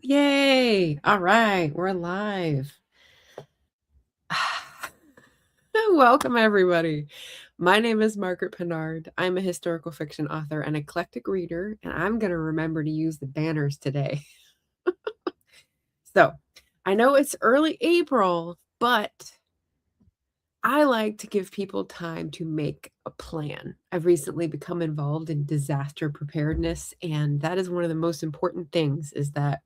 Yay! All right, we're live. Welcome, everybody. My name is Margaret Pennard. I'm a historical fiction author and eclectic reader, and I'm going to remember to use the banners today. So, I know it's early April, but I like to give people time to make a plan. I've recently become involved in disaster preparedness, and that is one of the most important things is that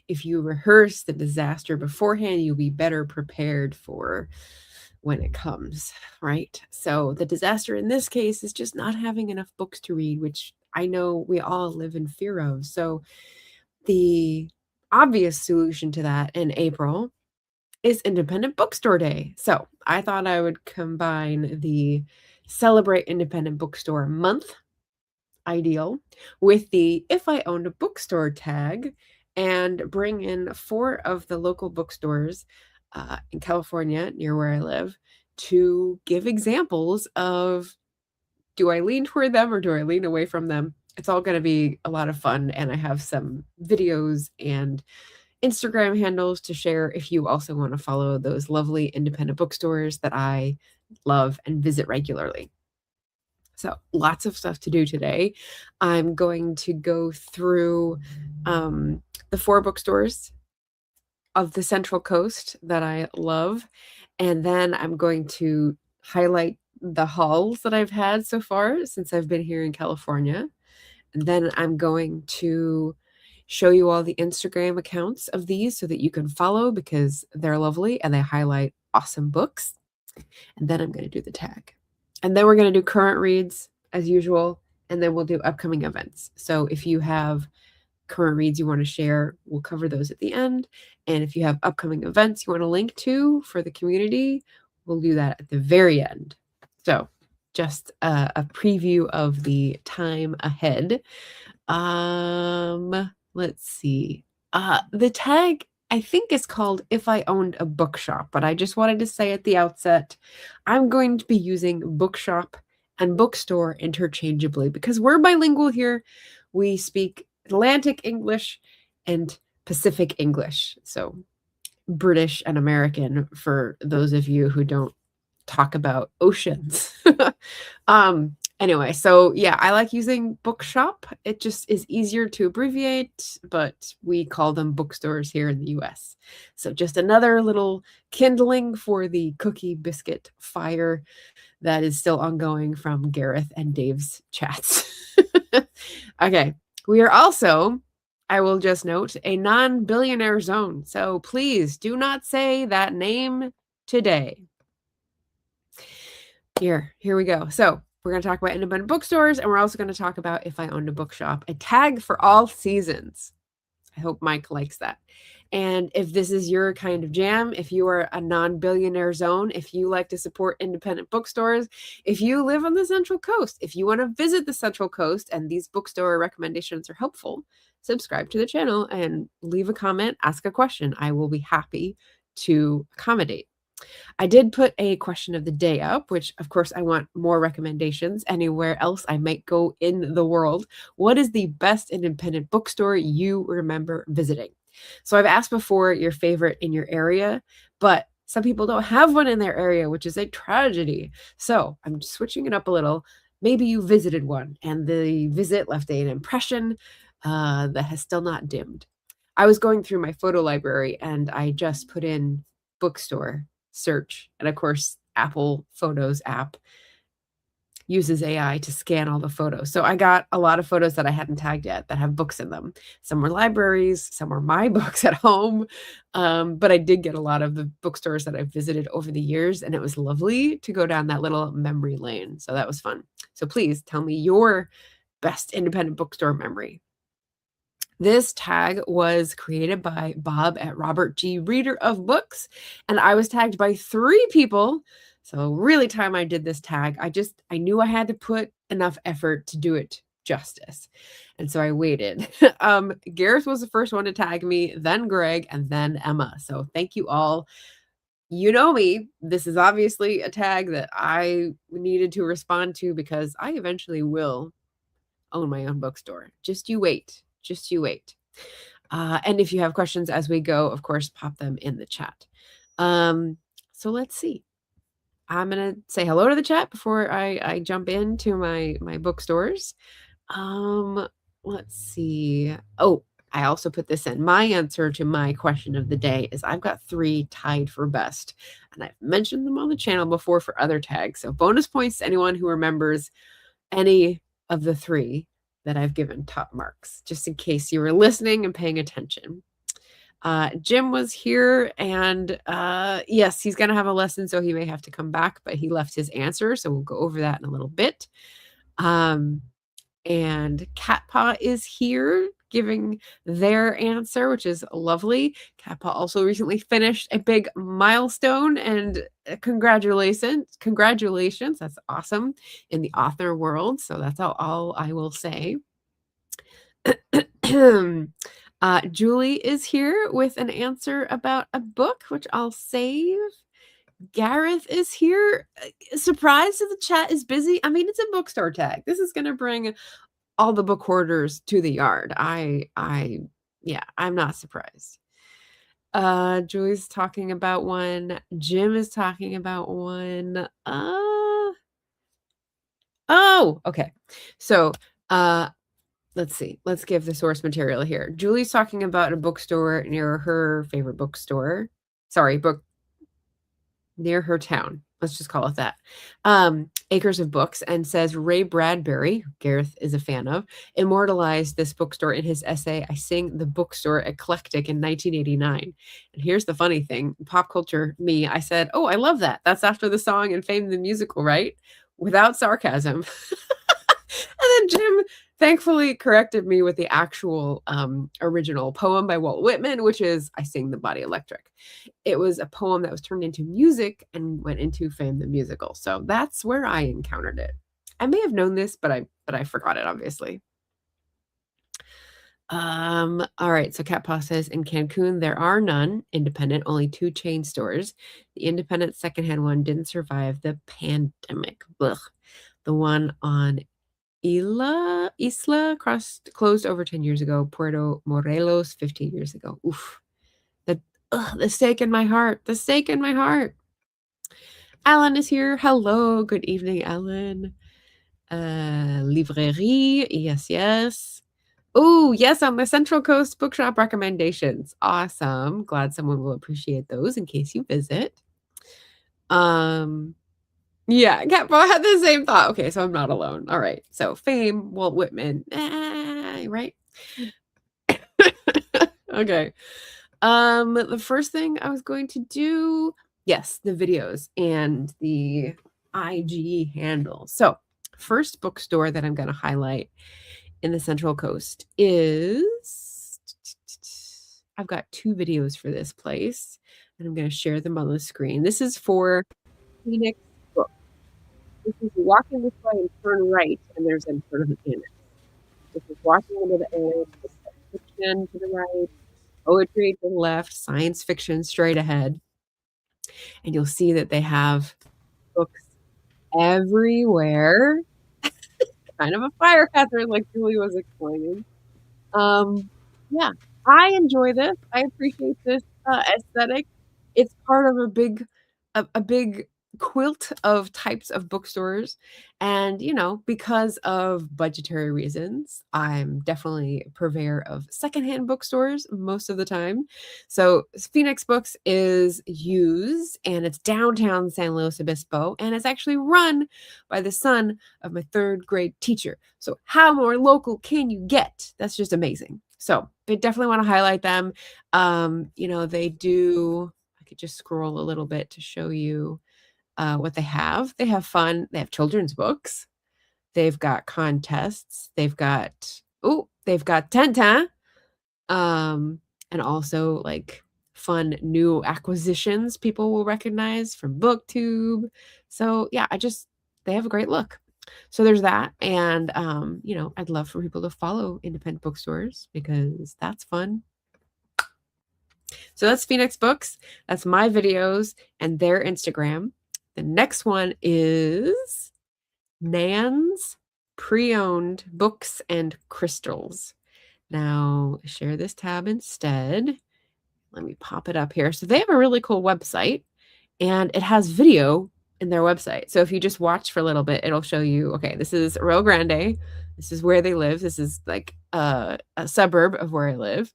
if you rehearse the disaster beforehand, you'll be better prepared for when it comes, right? So the disaster in this case is just not having enough books to read, which I know we all live in fear of. So the obvious solution to that in April is Independent Bookstore Day. So I thought I would combine the Celebrate Independent Bookstore Month ideal with the If I Owned a Bookstore tag and bring in 4 of the local bookstores in California, near where I live, to give examples of, do I lean toward them or do I lean away from them? It's all going to be a lot of fun, and I have some videos and Instagram handles to share if you also want to follow those lovely independent bookstores that I love and visit regularly. So lots of stuff to do today. I'm going to go through the 4 bookstores of the Central Coast that I love, and then I'm going to highlight the hauls that I've had so far since I've been here in California. And then I'm going to show you all the Instagram accounts of these so that you can follow because they're lovely and they highlight awesome books. And then I'm going to do the tag. And then we're going to do current reads as usual, and then we'll do upcoming events. So if you have current reads you want to share, we'll cover those at the end. And if you have upcoming events you want to link to for the community, we'll do that at the very end. So just a preview of the time ahead. Let's see. The tag I think is called If I Owned a Bookshop, but I just wanted to say at the outset, I'm going to be using Bookshop and Bookstore interchangeably because we're bilingual here. We speak Atlantic English and Pacific English. So British and American for those of you who don't talk about oceans. Anyway, so yeah, I like using Bookshop. It just is easier to abbreviate, but we call them bookstores here in the US. So just another little kindling for the cookie biscuit fire that is still ongoing from Gareth and Dave's chats. Okay, we are also, I will just note, a non-billionaire zone. So please do not say that name today. Here we go. So we're going to talk about independent bookstores, and we're also going to talk about If I Owned a Bookshop, a tag for all seasons. I hope Mike likes that. And if this is your kind of jam, if you are a non-billionaire zone, if you like to support independent bookstores, if you live on the Central Coast, if you want to visit the Central Coast and these bookstore recommendations are helpful, subscribe to the channel and leave a comment, ask a question. I will be happy to accommodate. I did put a question of the day up, which of course I want more recommendations anywhere else I might go in the world. What is the best independent bookstore you remember visiting? So I've asked before your favorite in your area, but some people don't have one in their area, which is a tragedy. So I'm switching it up a little. Maybe you visited one and the visit left an impression that has still not dimmed. I was going through my photo library and I just put in bookstore search. And of course, Apple Photos app uses AI to scan all the photos. So I got a lot of photos that I hadn't tagged yet that have books in them. Some were libraries, some were my books at home. But I did get a lot of the bookstores that I've visited over the years, and it was lovely to go down that little memory lane. So that was fun. So please tell me your best independent bookstore memory. This tag was created by Bob at Robert G. Reader of Books, and I was tagged by 3 people. So really time I did this tag. I knew I had to put enough effort to do it justice. And so I waited. Gareth was the first one to tag me, then Greg, and then Emma. So thank you all. You know me. This is obviously a tag that I needed to respond to because I eventually will own my own bookstore. Just you wait. Just you wait. And if you have questions as we go, of course, pop them in the chat. So let's see. I'm gonna say hello to the chat before I jump into my bookstores. Let's see. Oh, I also put this in. My answer to my question of the day is I've got 3 tied for best, and I've mentioned them on the channel before for other tags. So bonus points to anyone who remembers any of the 3 that I've given top marks, just in case you were listening and paying attention. Jim was here, and yes, he's going to have a lesson, so he may have to come back, but he left his answer, so we'll go over that in a little bit. And Catpaw is here giving their answer, which is lovely. Catpaw also recently finished a big milestone, and congratulations, that's awesome in the author world. So that's all I will say. Julie is here with an answer about a book, which I'll save. Gareth is here. Surprised that the chat is busy. I mean, it's a bookstore tag. This is going to bring all the book hoarders to the yard. Yeah, I'm not surprised. Julie's talking about one. Jim is talking about one. Oh, okay. So, let's see. Let's give the source material here. Julie's talking about a bookstore near her favorite bookstore. Sorry, near her town. Let's just call it that. Acres of Books, and says Ray Bradbury, who Gareth is a fan of, immortalized this bookstore in his essay, I Sing the Bookstore Eclectic, in 1989. And here's the funny thing. Pop culture me, I said, oh, I love that. That's after the song and Fame the Musical, right? Without sarcasm. And then Jim thankfully corrected me with the actual original poem by Walt Whitman, which is I Sing the Body Electric. It was a poem that was turned into music and went into Fame the Musical. So that's where I encountered it. I may have known this, but I forgot it, obviously. All right, so Catpaw says in Cancun there are none independent, only 2 chain stores. The independent secondhand one didn't survive the pandemic. Ugh. The one on Isla closed over 10 years ago. Puerto Morelos 15 years ago. Oof. The stake in my heart. The stake in my heart. Alan is here. Hello. Good evening, Alan. Librairie. Yes. Oh, yes, on the Central Coast Bookshop recommendations. Awesome. Glad someone will appreciate those in case you visit. Yeah, Catpaw had the same thought. Okay, so I'm not alone. All right. So Fame, Walt Whitman. Right? Okay. The first thing I was going to do, yes, the videos and the IG handle. So first bookstore that I'm going to highlight in the Central Coast is, I've got 2 videos for this place, and I'm going to share them on the screen. This is for Phoenix Book. This is walking this way and turn right, and there's a sort of an annex. This is walking into the annex, fiction to the right, poetry to the left, science fiction straight ahead. And you'll see that they have books everywhere. Kind of a firecracker, like Julie was explaining. Yeah, I enjoy this. I appreciate this aesthetic. It's part of a big quilt of types of bookstores, and because of budgetary reasons, I'm definitely a purveyor of secondhand bookstores most of the time. So Phoenix Books is used, and it's downtown San Luis Obispo, and it's actually run by the son of my 3rd grade teacher. So how more local can you get? That's just amazing. So I definitely want to highlight them. They do, I could just scroll a little bit to show you what they have. They have fun. They have children's books. They've got contests. They've got Tintin. And also like fun new acquisitions people will recognize from Booktube. So yeah, they have a great look. So there's that. And I'd love for people to follow independent bookstores because that's fun. So that's Phoenix Books. That's my videos and their Instagram. The next one is Nan's Pre-Owned Books and Crystals. Now share this tab instead. Let me pop it up here. So they have a really cool website, and it has video in their website. So if you just watch for a little bit, it'll show you, okay, this is Rio Grande. This is where they live. This is like a suburb of where I live.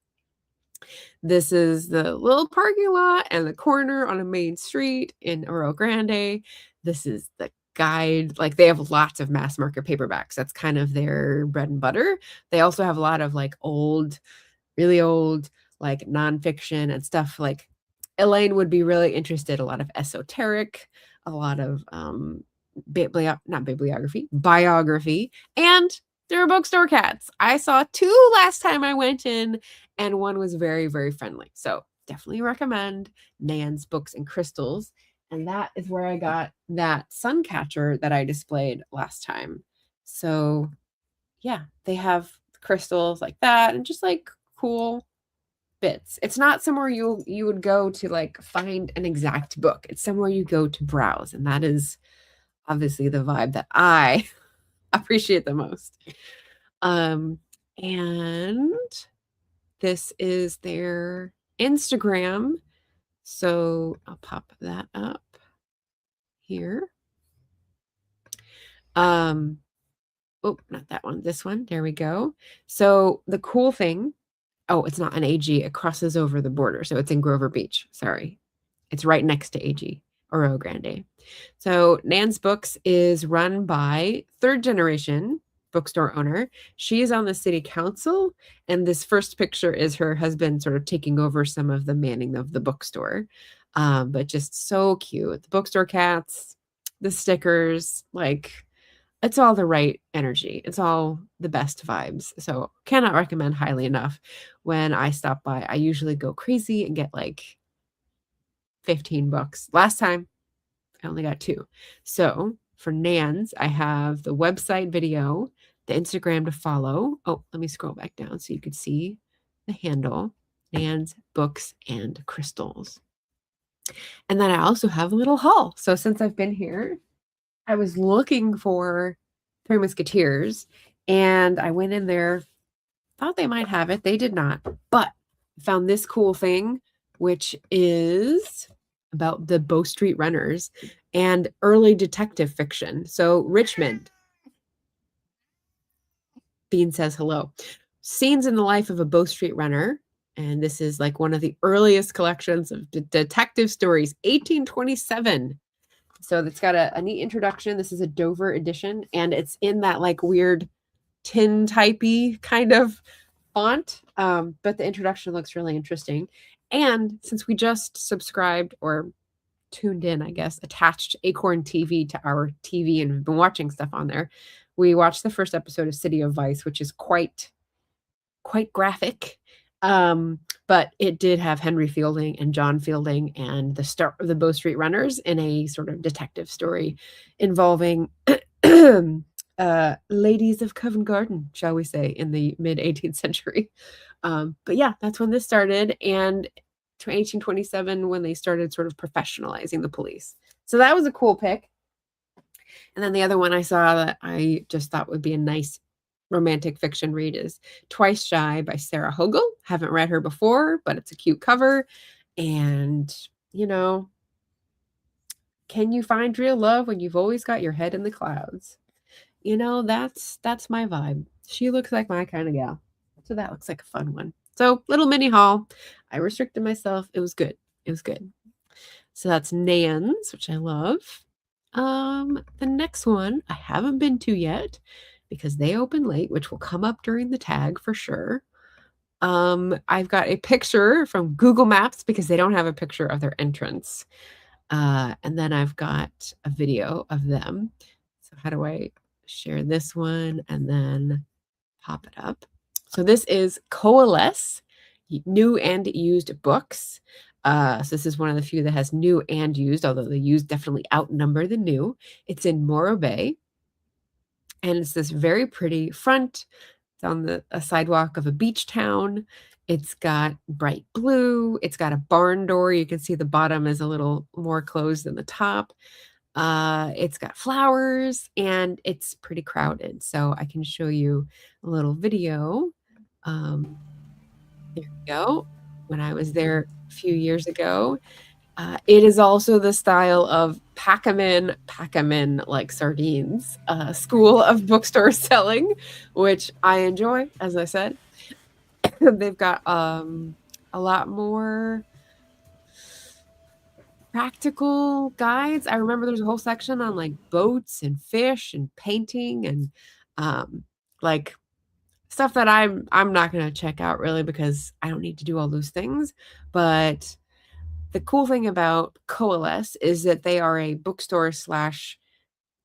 This is the little parking lot and the corner on a main street in Rio Grande. This is the guide. Like they have lots of mass market paperbacks. That's kind of their bread and butter. They also have a lot of like old, really old, like nonfiction and stuff. Like Elaine would be really interested. A lot of esoteric, a lot of not bibliography, biography, and there are bookstore cats. I saw 2 last time I went in, and one was very, very friendly. So definitely recommend Nan's Books and Crystals. And that is where I got that sun catcher that I displayed last time. So yeah, they have crystals like that and just like cool bits. It's not somewhere you would go to like find an exact book. It's somewhere you go to browse, and that is obviously the vibe that I appreciate the most. And this is their Instagram. So I'll pop that up here. Oh, not that one. This one. There we go. So the cool thing, oh, it's not an AG. It crosses over the border. So it's in Grover Beach. Sorry. It's right next to AG or Rio Grande. So Nan's Books is run by 3rd generation bookstore owner. She is on the city council, and this first picture is her husband sort of taking over some of the manning of the bookstore. But just so cute. The bookstore cats, the stickers, like it's all the right energy. It's all the best vibes. So cannot recommend highly enough. When I stop by, I usually go crazy and get like 15 books. Last time I only got 2. So for Nan's, I have the website video, the Instagram to follow. Oh, let me scroll back down so you could see the handle, Nan's Books and Crystals. And then I also have a little haul. So since I've been here, I was looking for 3 Musketeers, and I went in there, thought they might have it. They did not, but found this cool thing, which is about the Bow Street Runners and early detective fiction. So Richmond. Bean says hello. Scenes in the life of a Bow Street runner. And this is like one of the earliest collections of detective stories, 1827. So it's got a neat introduction. This is a Dover edition, and it's in that like weird tin typey kind of font. But the introduction looks really interesting. And since we just subscribed or tuned in, I guess, attached Acorn TV to our TV and we've been watching stuff on there, we watched the first episode of City of Vice, which is quite graphic. But it did have Henry Fielding and John Fielding and the start of the Bow Street Runners in a sort of detective story involving ladies of Covent Garden, shall we say, in the mid 18th century. But yeah, that's when this started, and 1827 when they started sort of professionalizing the police. So that was a cool pick. And then the other one I saw that I just thought would be a nice romantic fiction read is Twice Shy by Sarah Hogle. Haven't read her before, but it's a cute cover. And, you know, can you find real love when you've always got your head in the clouds? You know, that's my vibe. She looks like my kind of gal. So that looks like a fun one. So little mini haul. I restricted myself. It was good. It was good. So that's Nan's, which I love. The next one I haven't been to yet because they open late, which will come up during the tag for sure. I've got a picture from Google Maps because they don't have a picture of their entrance. And then I've got a video of them. So how do I share this one and then pop it up? So this is Coalesce, new and used books. So this is one of the few that has new and used, although the used definitely outnumber the new. It's in Morro Bay. And it's this very pretty front. It's on a sidewalk of a beach town. It's got bright blue. It's got a barn door. You can see the bottom is a little more closed than the top. It's got flowers and it's pretty crowded. So I can show you a little video There we go. When I was there a few years ago, it is also the style of pack 'em in like sardines, school of bookstore selling, which I enjoy, as I said. They've got a lot more practical guides. I remember there's a whole section on like boats and fish and painting and like stuff that I'm not going to check out really because I don't need to do all those things. But the cool thing about Coalesce is that they are a bookstore slash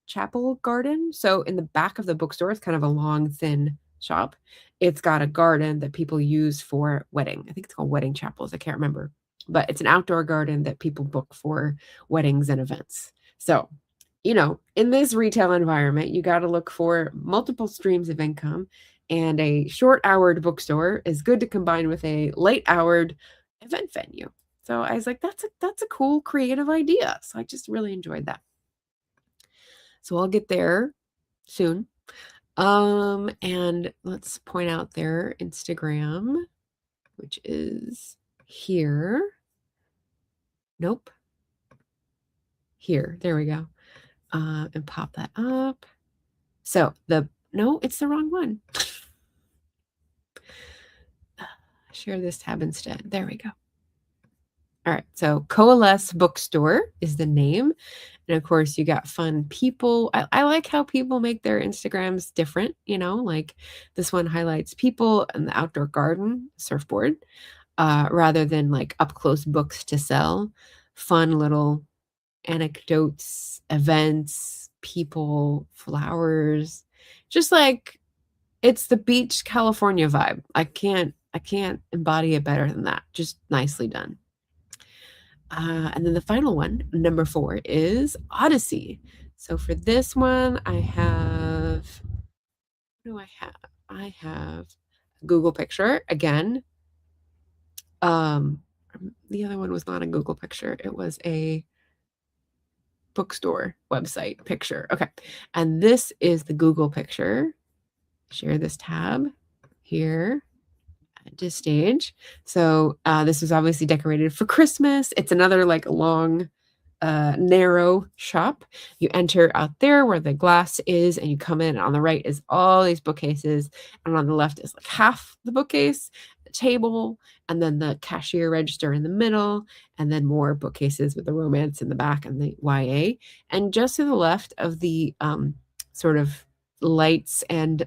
chapel garden. So in the back of the bookstore, it's kind of a long, thin shop. It's got a garden that people use for wedding. I think it's called wedding chapels. I can't remember, but it's an outdoor garden that people book for weddings and events. So, in this retail environment, you got to look for multiple streams of income, and a short-houred bookstore is good to combine with a late-houred event venue. So I was like, that's a cool creative idea. So I just really enjoyed that. So I'll get there soon. And let's point out their Instagram, which is here. Nope. Here. There we go. And pop that up. So no, it's the wrong one. Share this tab instead. There we go. All right. So Coalesce Bookstore is the name. And of course, you got fun people. I like how people make their Instagrams different, like this one highlights people in the outdoor garden surfboard, rather than like up close books to sell. Fun little anecdotes, events, people, flowers, just like it's the beach California vibe. I can't embody it better than that. Just nicely done. And then the final one, number 4, is Odyssey. So for this one, I have what do I have? I have a Google picture again. The other one was not a Google picture. It was a bookstore website picture. Okay. And this is the Google picture. Share this tab here. To stage. So this was obviously decorated for Christmas. It's another like long, narrow shop. You enter out there where the glass is, and you come in. And on the right is all these bookcases, and on the left is like half the bookcase, the table, and then the cashier register in the middle, and then more bookcases with the romance in the back and the YA. And just to the left of the sort of lights and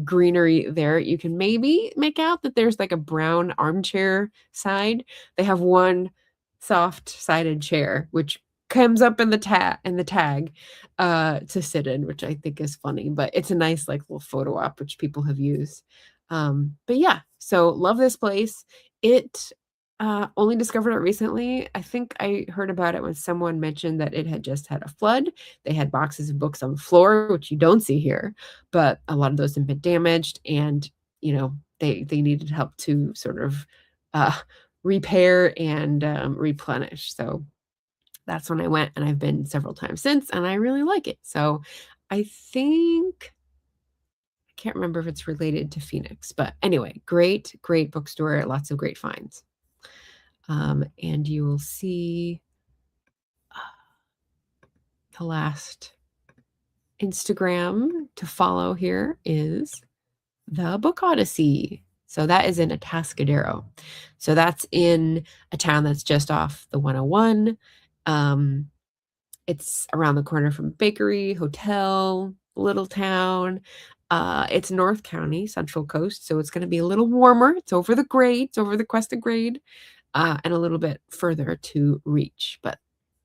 greenery there, you can maybe make out that there's like a brown armchair side. They have one soft sided chair which comes up in the tag to sit in, which I think is funny, but it's a nice like little photo op which people have used. But yeah, so love this place. It only discovered it recently. I think I heard about it when someone mentioned that it had just had a flood. They had boxes of books on the floor, which you don't see here, but a lot of those have been damaged, and they needed help to sort of repair and replenish. So that's when I went, and I've been several times since, and I really like it. So I think I can't remember if it's related to Phoenix, but anyway, great bookstore, lots of great finds. And you will see the last Instagram to follow here is the Book Odyssey. So that is in Atascadero. So that's in a town that's just off the 101. It's around the corner from bakery, hotel, little town. It's North County, Central Coast, so it's going to be a little warmer. It's over the grade, it's over the Cuesta grade. And a little bit further to reach, but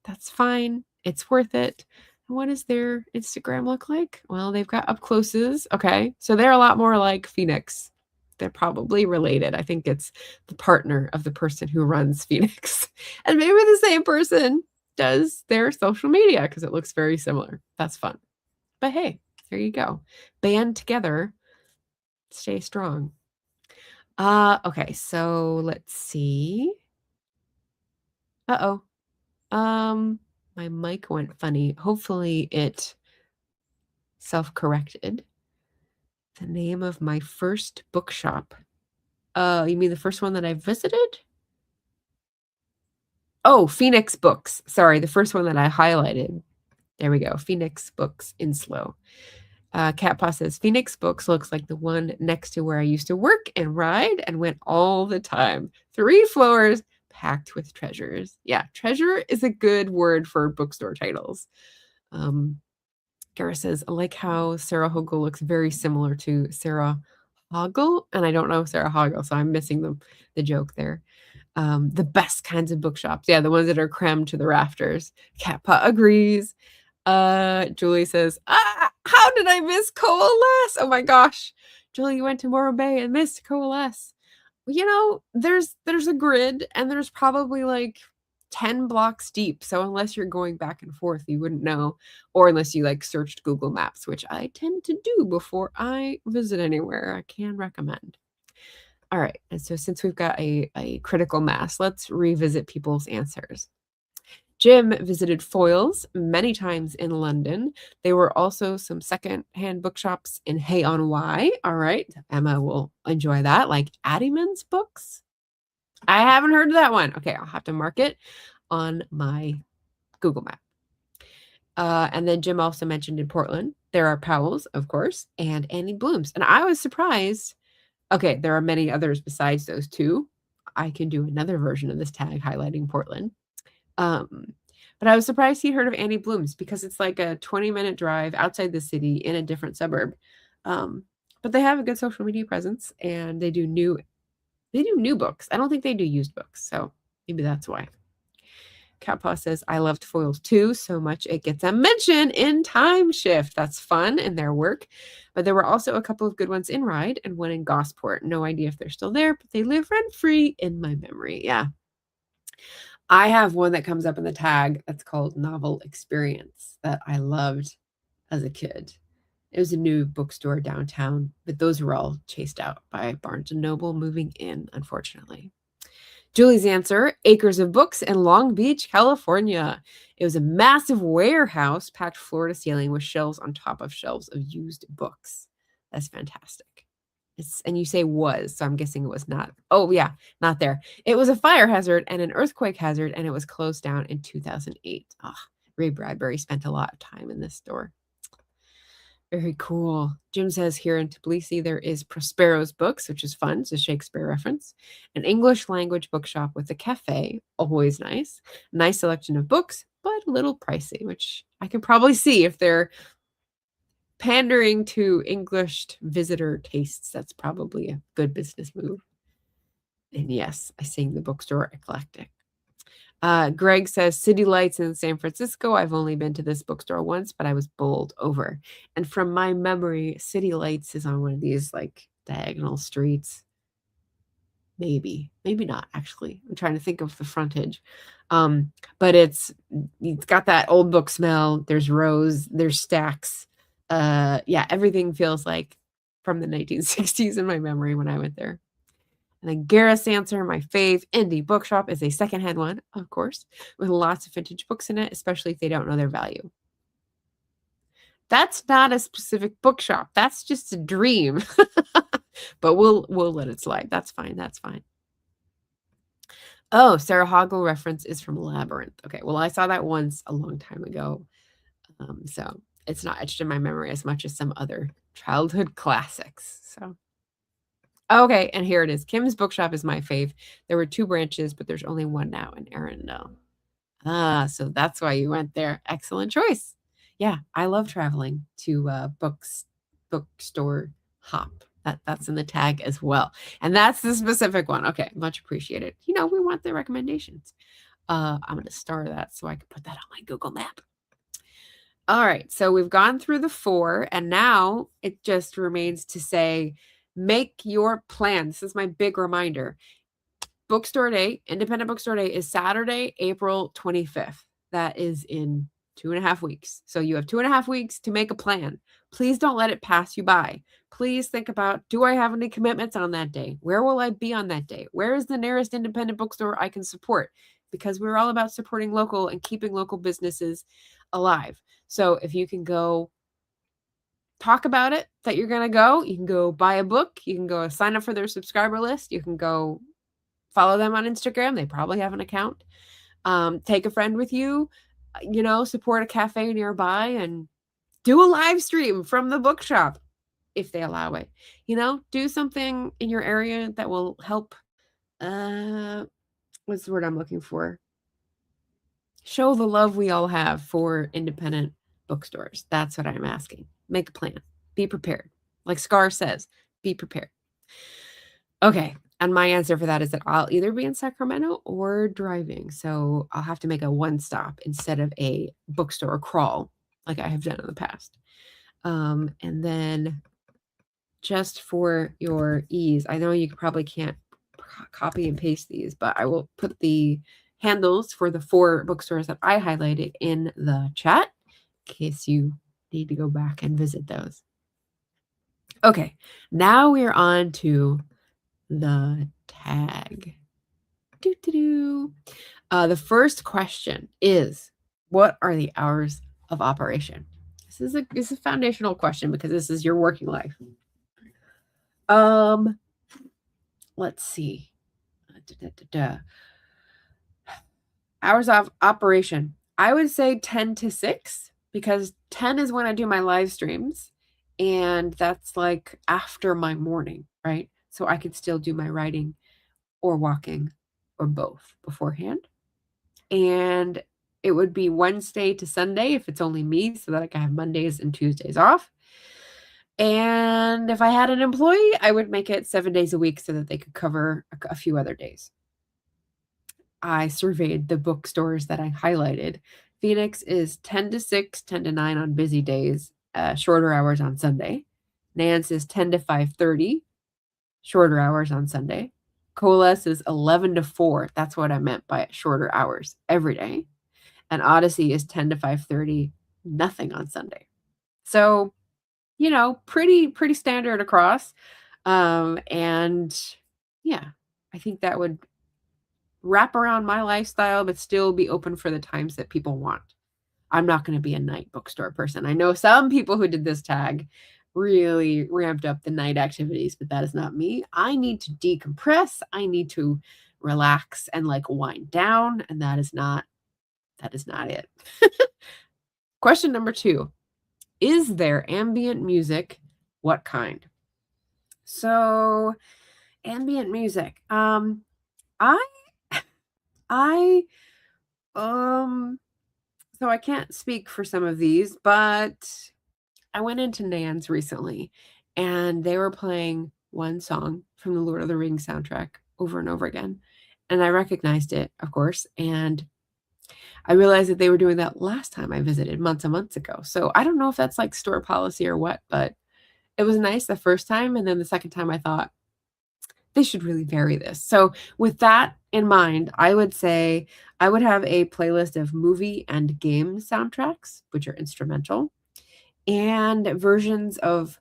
that's fine. It's worth it. What does their Instagram look like? Well, they've got up closes. Okay. So they're a lot more like Phoenix. They're probably related. I think it's the partner of the person who runs Phoenix. And maybe the same person does their social media because it looks very similar. That's fun. But hey, there you go. Band together. Stay strong. Okay, so let's see. Uh-oh. My mic went funny. Hopefully it self-corrected. The name of my first bookshop You mean the first one that I visited? Oh, Phoenix Books. Sorry, the first one that I highlighted. There we go. Phoenix Books in slow. Cat Paw says, Phoenix Books looks like the one next to where I used to work and ride and went all the time. 3 floors packed with treasures. Yeah, treasure is a good word for bookstore titles. Gara says, I like how Sarah Hogel looks very similar to Sarah Hogel. And I don't know Sarah Hogel, so I'm missing the joke there. The best kinds of bookshops. Yeah, the ones that are crammed to the rafters. Cat Paw agrees. Julie says, how did I miss Coalesce? Oh my gosh. Julie, you went to Morro Bay and missed Coalesce. You know, there's a grid and there's probably like 10 blocks deep. So unless you're going back and forth, you wouldn't know. Or unless you like searched Google Maps, which I tend to do before I visit anywhere. I can recommend. All right. And so since we've got a critical mass, let's revisit people's answers. Jim visited Foyles many times in London. There were also some second-hand bookshops in Hay-on-Wye. All right. Emma will enjoy that, like Addyman's Books. I haven't heard of that one. Okay, I'll have to mark it on my Google map. And then Jim also mentioned in Portland, there are Powell's, of course, and Annie Bloom's. And I was surprised. Okay, there are many others besides those two. I can do another version of this tag highlighting Portland. But I was surprised he'd heard of Annie Bloom's because it's like a 20-minute drive outside the city in a different suburb. But they have a good social media presence and they do new books. I don't think they do used books, so maybe that's why. Cat Paw says, I loved Foyles too, so much it gets a mention in Time Shift. That's fun in their work. But there were also a couple of good ones in Ryde and one in Gosport. No idea if they're still there, but they live rent-free in my memory. Yeah. I have one that comes up in the tag that's called Novel Experience that I loved as a kid. It was a new bookstore downtown, but those were all chased out by Barnes & Noble moving in, unfortunately. Julie's answer, Acres of Books in Long Beach, California. It was a massive warehouse packed floor to ceiling with shelves on top of shelves of used books. That's fantastic. And you say was, so I'm guessing it was not. Oh, yeah, not there. It was a fire hazard and an earthquake hazard, and it was closed down in 2008. Ray Bradbury spent a lot of time in this store. Very cool. Jim says here in Tbilisi, there is Prospero's Books, which is fun. It's a Shakespeare reference. An English language bookshop with a cafe, always nice. Nice selection of books, but a little pricey, which I can probably see if they're pandering to English visitor tastes. That's probably a good business move. And yes, I sing the bookstore eclectic. Greg says, City Lights in San Francisco. I've only been to this bookstore once, but I was bowled over. And from my memory, City Lights is on one of these like diagonal streets. Maybe not, actually. I'm trying to think of the frontage. But it's got that old book smell. There's rows, there's stacks. Yeah, everything feels like from the 1960s in my memory when I went there. And then Gareth's answer, my fave indie bookshop, is a secondhand one, of course, with lots of vintage books in it, especially if they don't know their value. That's not a specific bookshop. That's just a dream. But we'll let it slide. That's fine. That's fine. Oh, Sarah Hogel reference is from Labyrinth. Okay, well, I saw that once a long time ago. So it's not etched in my memory as much as some other childhood classics. So okay, and here it is. Kim's Bookshop is my fave. There were 2 branches, but there's only one now in Arundel. So that's why you went there. Excellent choice. Yeah, I love traveling to bookstore hop. That's in the tag as well. And that's the specific one. Okay, much appreciated. You know, we want the recommendations. I'm going to star that so I can put that on my Google map. All right, so we've gone through the 4, and now it just remains to say, make your plan. This is my big reminder. Bookstore Day, Independent Bookstore Day is Saturday, April 25th. That is in 2.5 weeks. So you have 2.5 weeks to make a plan. Please don't let it pass you by. Please think about, do I have any commitments on that day? Where will I be on that day? Where is the nearest independent bookstore I can support? Because we're all about supporting local and keeping local businesses alive. So if you can go talk about it that you're going to go. You can go buy a book. You can go sign up for their subscriber list. You can go follow them on Instagram. They probably have an account. Take a friend with you, support a cafe nearby and do a live stream from the bookshop if they allow it. Do something in your area that will help. What's the word I'm looking for? Show the love we all have for independent bookstores. That's what I'm asking. Make a plan. Be prepared. Like Scar says, be prepared. Okay. And my answer for that is that I'll either be in Sacramento or driving. So I'll have to make a one stop instead of a bookstore crawl like I have done in the past. And then just for your ease, I know you probably can't copy and paste these, but I will put the handles for the 4 bookstores that I highlighted in the chat in case you need to go back and visit those. Okay, now we're on to the tag. The first question is, what are the hours of operation? This is a foundational question because this is your working life. Let's see. Hours of operation. I would say 10 to 6 because 10 is when I do my live streams and that's like after my morning, right? So I could still do my writing or walking or both beforehand. And it would be Wednesday to Sunday if it's only me so that I can have Mondays and Tuesdays off. And if I had an employee, I would make it 7 days a week so that they could cover a few other days. I surveyed the bookstores that I highlighted. Phoenix is 10 to 6, 10 to 9 on busy days, shorter hours on Sunday. Nance is 10 to 5:30, shorter hours on Sunday. Coalesce is 11 to 4. That's what I meant by shorter hours every day. And Odyssey is 10 to 5:30, nothing on Sunday. So, pretty standard across. And yeah, I think that would wrap around my lifestyle, but still be open for the times that people want. I'm not going to be a night bookstore person. I know some people who did this tag really ramped up the night activities, but that is not me. I need to decompress. I need to relax and wind down. And that is not it. Question number 2. Is there ambient music? What kind? So ambient music. So I can't speak for some of these, but I went into Nan's recently and they were playing one song from the Lord of the Rings soundtrack over and over again. And I recognized it, of course. And I realized that they were doing that last time I visited months and months ago. So I don't know if that's store policy or what, but it was nice the first time. And then the second time I thought, they should really vary this. So with that in mind, I would say I would have a playlist of movie and game soundtracks, which are instrumental, and versions of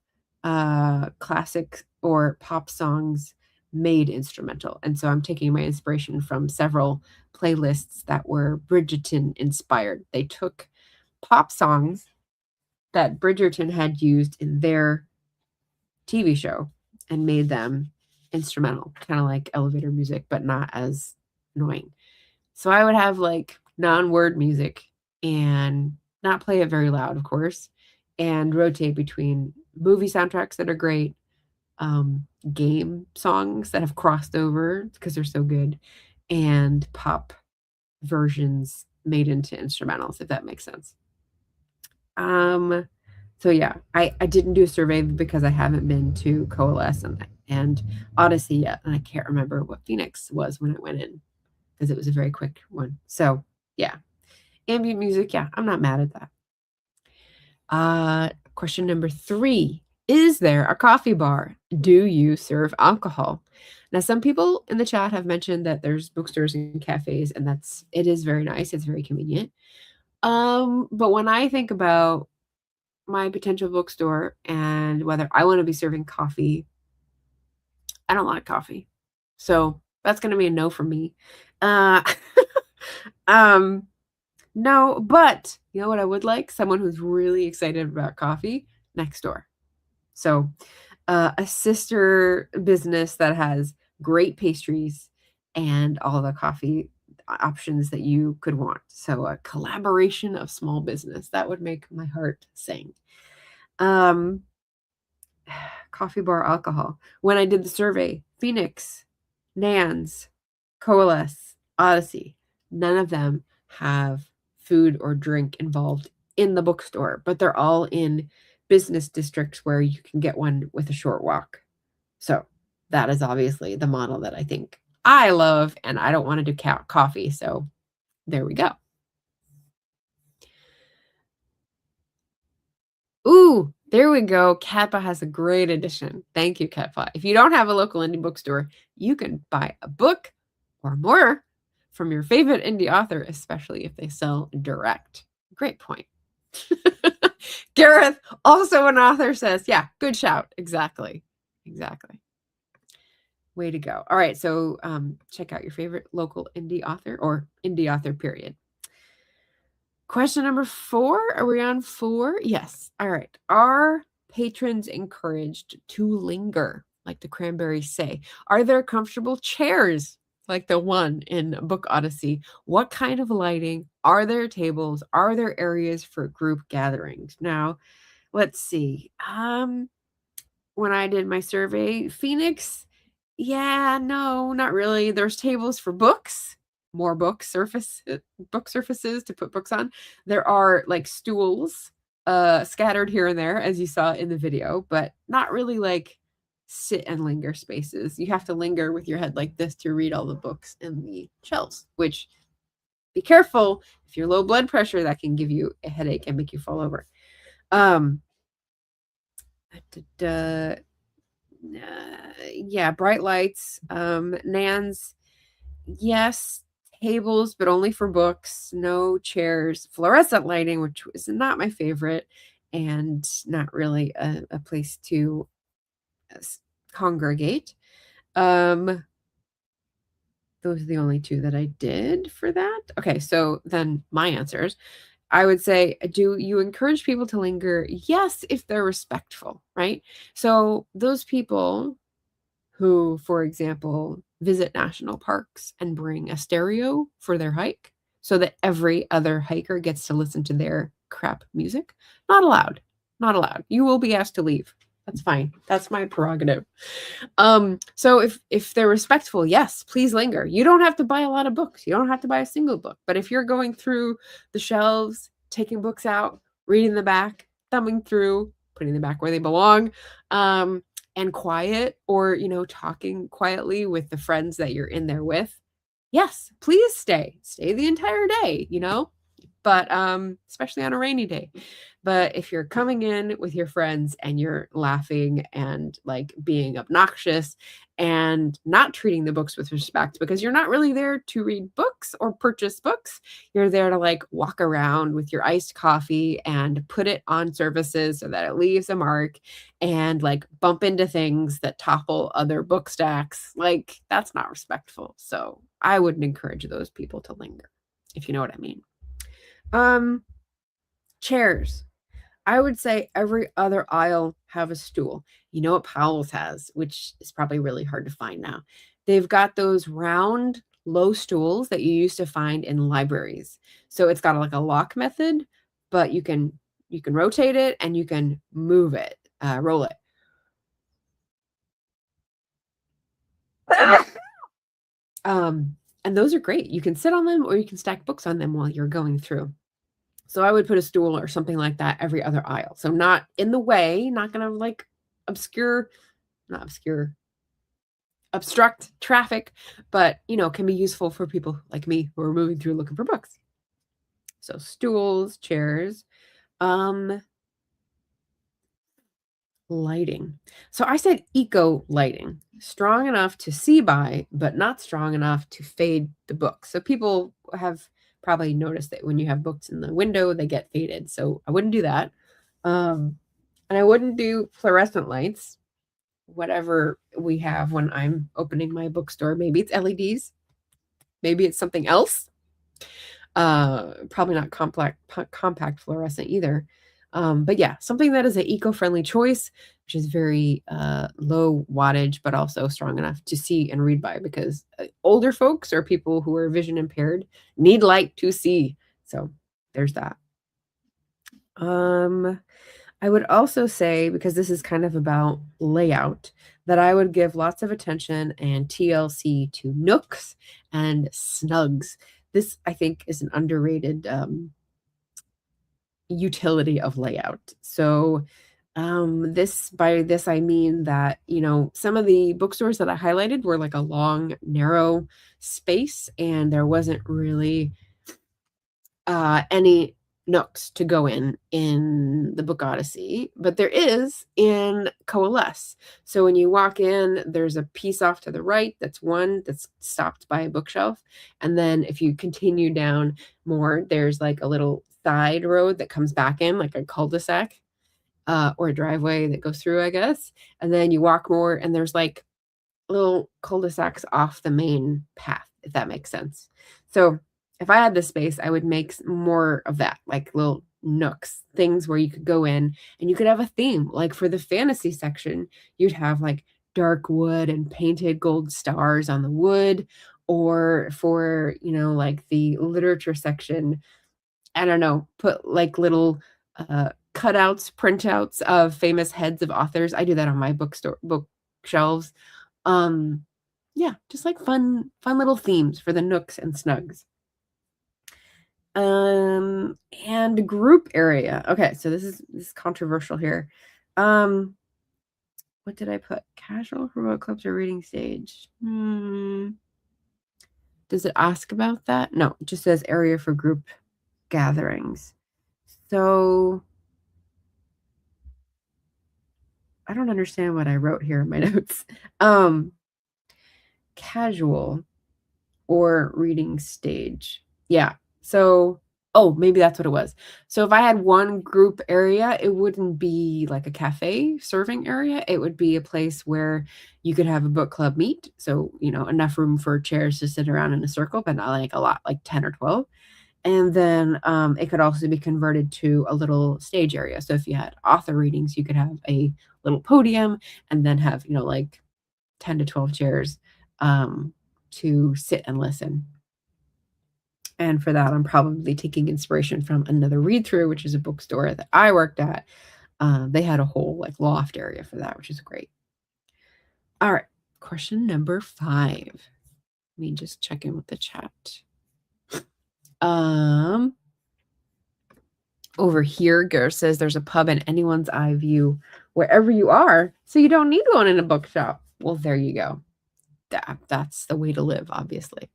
classic or pop songs made instrumental. And so I'm taking my inspiration from several playlists that were Bridgerton inspired. They took pop songs that Bridgerton had used in their TV show and made them instrumental, kind of like elevator music, but not as annoying. So I would have non-word music and not play it very loud, of course, and rotate between movie soundtracks that are great, game songs that have crossed over because they're so good, and pop versions made into instrumentals, if that makes sense. So yeah, I didn't do a survey because I haven't been to Coalesce and Odyssey yet, and I can't remember what Phoenix was when I went in because it was a very quick one. So yeah, ambient music, yeah, I'm not mad at that. Question number 3. Is there a coffee bar? Do you serve alcohol? Now, some people in the chat have mentioned that there's bookstores and cafes, and it is very nice. It's very convenient. But when I think about my potential bookstore and whether I want to be serving coffee, I don't like coffee. So that's going to be a no from me. No, but you know what I would like? Someone who's really excited about coffee next door. So a sister business that has great pastries and all the coffee options that you could want. So a collaboration of small business that would make my heart sing. Um, Coffee bar alcohol. When I did the survey, Phoenix, Nan's, Coalesce, Odyssey, none of them have food or drink involved in the bookstore, but they're all in business districts where you can get one with a short walk. So that is obviously the model that I think I love, and I don't want to do coffee. So there we go. Ooh, there we go. Catpa has a great addition. Thank you, Catpa. If you don't have a local indie bookstore, you can buy a book or more from your favorite indie author, especially if they sell direct. Great point. Gareth, also an author, says, yeah, good shout. Exactly. Exactly. Way to go. All right. So check out your favorite local indie author or indie author, period. Question number 4. Are we on 4? Yes. All right. Are patrons encouraged to linger, like the Cranberries say? Are there comfortable chairs, like the one in Book Odyssey? What kind of lighting? Are there tables? Are there areas for group gatherings? Now, let's see. When I did my survey, Phoenix, yeah, no, not really. There's tables for books, more book surfaces to put books on. There are like stools scattered here and there, as you saw in the video, but not really like sit and linger spaces. You have to linger with your head like this to read all the books in the shelves, which be careful. If you're low blood pressure, that can give you a headache and make you fall over. Yeah, bright lights. Nan's, yes, tables, but only for books, no chairs, fluorescent lighting, which is not my favorite, and not really a place to congregate. Those are the only 2 that I did for that. Okay, so then my answers. I would say, do you encourage people to linger? Yes, if they're respectful, right? So those people who, for example, visit national parks and bring a stereo for their hike so that every other hiker gets to listen to their crap music, not allowed. Not allowed. You will be asked to leave. That's fine. That's my prerogative. So if they're respectful, yes, please linger. You don't have to buy a lot of books. You don't have to buy a single book. But if you're going through the shelves, taking books out, reading the back, thumbing through, putting them back where they belong, and quiet, or, talking quietly with the friends that you're in there with, yes, please stay the entire day, but especially on a rainy day. But if you're coming in with your friends and you're laughing and like being obnoxious and not treating the books with respect, because you're not really there to read books or purchase books, you're there to like walk around with your iced coffee and put it on surfaces so that it leaves a mark and like bump into things that topple other book stacks, like that's not respectful. So I wouldn't encourage those people to linger, if you know what I mean. Chairs. I would say every other aisle have a stool. You know what Powell's has, which is probably really hard to find now. They've got those round, low stools that you used to find in libraries. So it's got like a lock method, but you can rotate it and you can move it, roll it. And those are great. You can sit on them or you can stack books on them while you're going through. So I would put a stool or something like that every other aisle. So not in the way, not going to like obstruct traffic, but can be useful for people like me who are moving through looking for books. So stools, chairs, lighting. So I said eco lighting, strong enough to see by, but not strong enough to fade the book. So people have probably noticed that when you have books in the window, they get faded. So I wouldn't do that. And I wouldn't do fluorescent lights, whatever we have when I'm opening my bookstore. Maybe it's LEDs. Maybe it's something else. Probably not compact fluorescent either. But yeah, something that is an eco-friendly choice, which is very low wattage, but also strong enough to see and read by, because older folks or people who are vision impaired need light to see. So there's that. I would also say, because this is kind of about layout, that I would give lots of attention and TLC to nooks and snugs. This, I think, is an underrated utility of layout. So, by this I mean that, some of the bookstores that I highlighted were like a long, narrow space, and there wasn't really any nooks to go in the book Odyssey, but there is in Coalesce. So when you walk in, there's a piece off to the right that's stopped by a bookshelf, and then if you continue down more, there's like a little side road that comes back in, like a cul-de-sac, or a driveway that goes through, I guess, and then you walk more, and there's like little cul-de-sacs off the main path, if that makes sense. So if I had the space, I would make more of that, like little nooks, things where you could go in and you could have a theme. Like for the fantasy section, you'd have like dark wood and painted gold stars on the wood. Or for, like the literature section, I don't know, put like little cutouts, printouts of famous heads of authors. I do that on my bookshelves. Um, yeah, just like fun little themes for the nooks and snugs. And group area. Okay, so this is controversial here. What did I put? Casual for book clubs or reading stage? Does it ask about that? No, it just says area for group gatherings. So I don't understand what I wrote here in my notes. Casual or reading stage. Yeah. So, oh, maybe that's what it was. So if I had one group area, it wouldn't be like a cafe serving area. It would be a place where you could have a book club meet. So, enough room for chairs to sit around in a circle, but not like a lot, like 10 or 12. And then it could also be converted to a little stage area. So if you had author readings, you could have a little podium and then have, like 10 to 12 chairs to sit and listen. And for that, I'm probably taking inspiration from Another Read Through, which is a bookstore that I worked at. They had a whole like loft area for that, which is great. All right, question number 5. Let me just check in with the chat. Over here, Gar says there's a pub in anyone's eye view wherever you are, so you don't need one in a bookshop. Well, there you go. That's the way to live, obviously.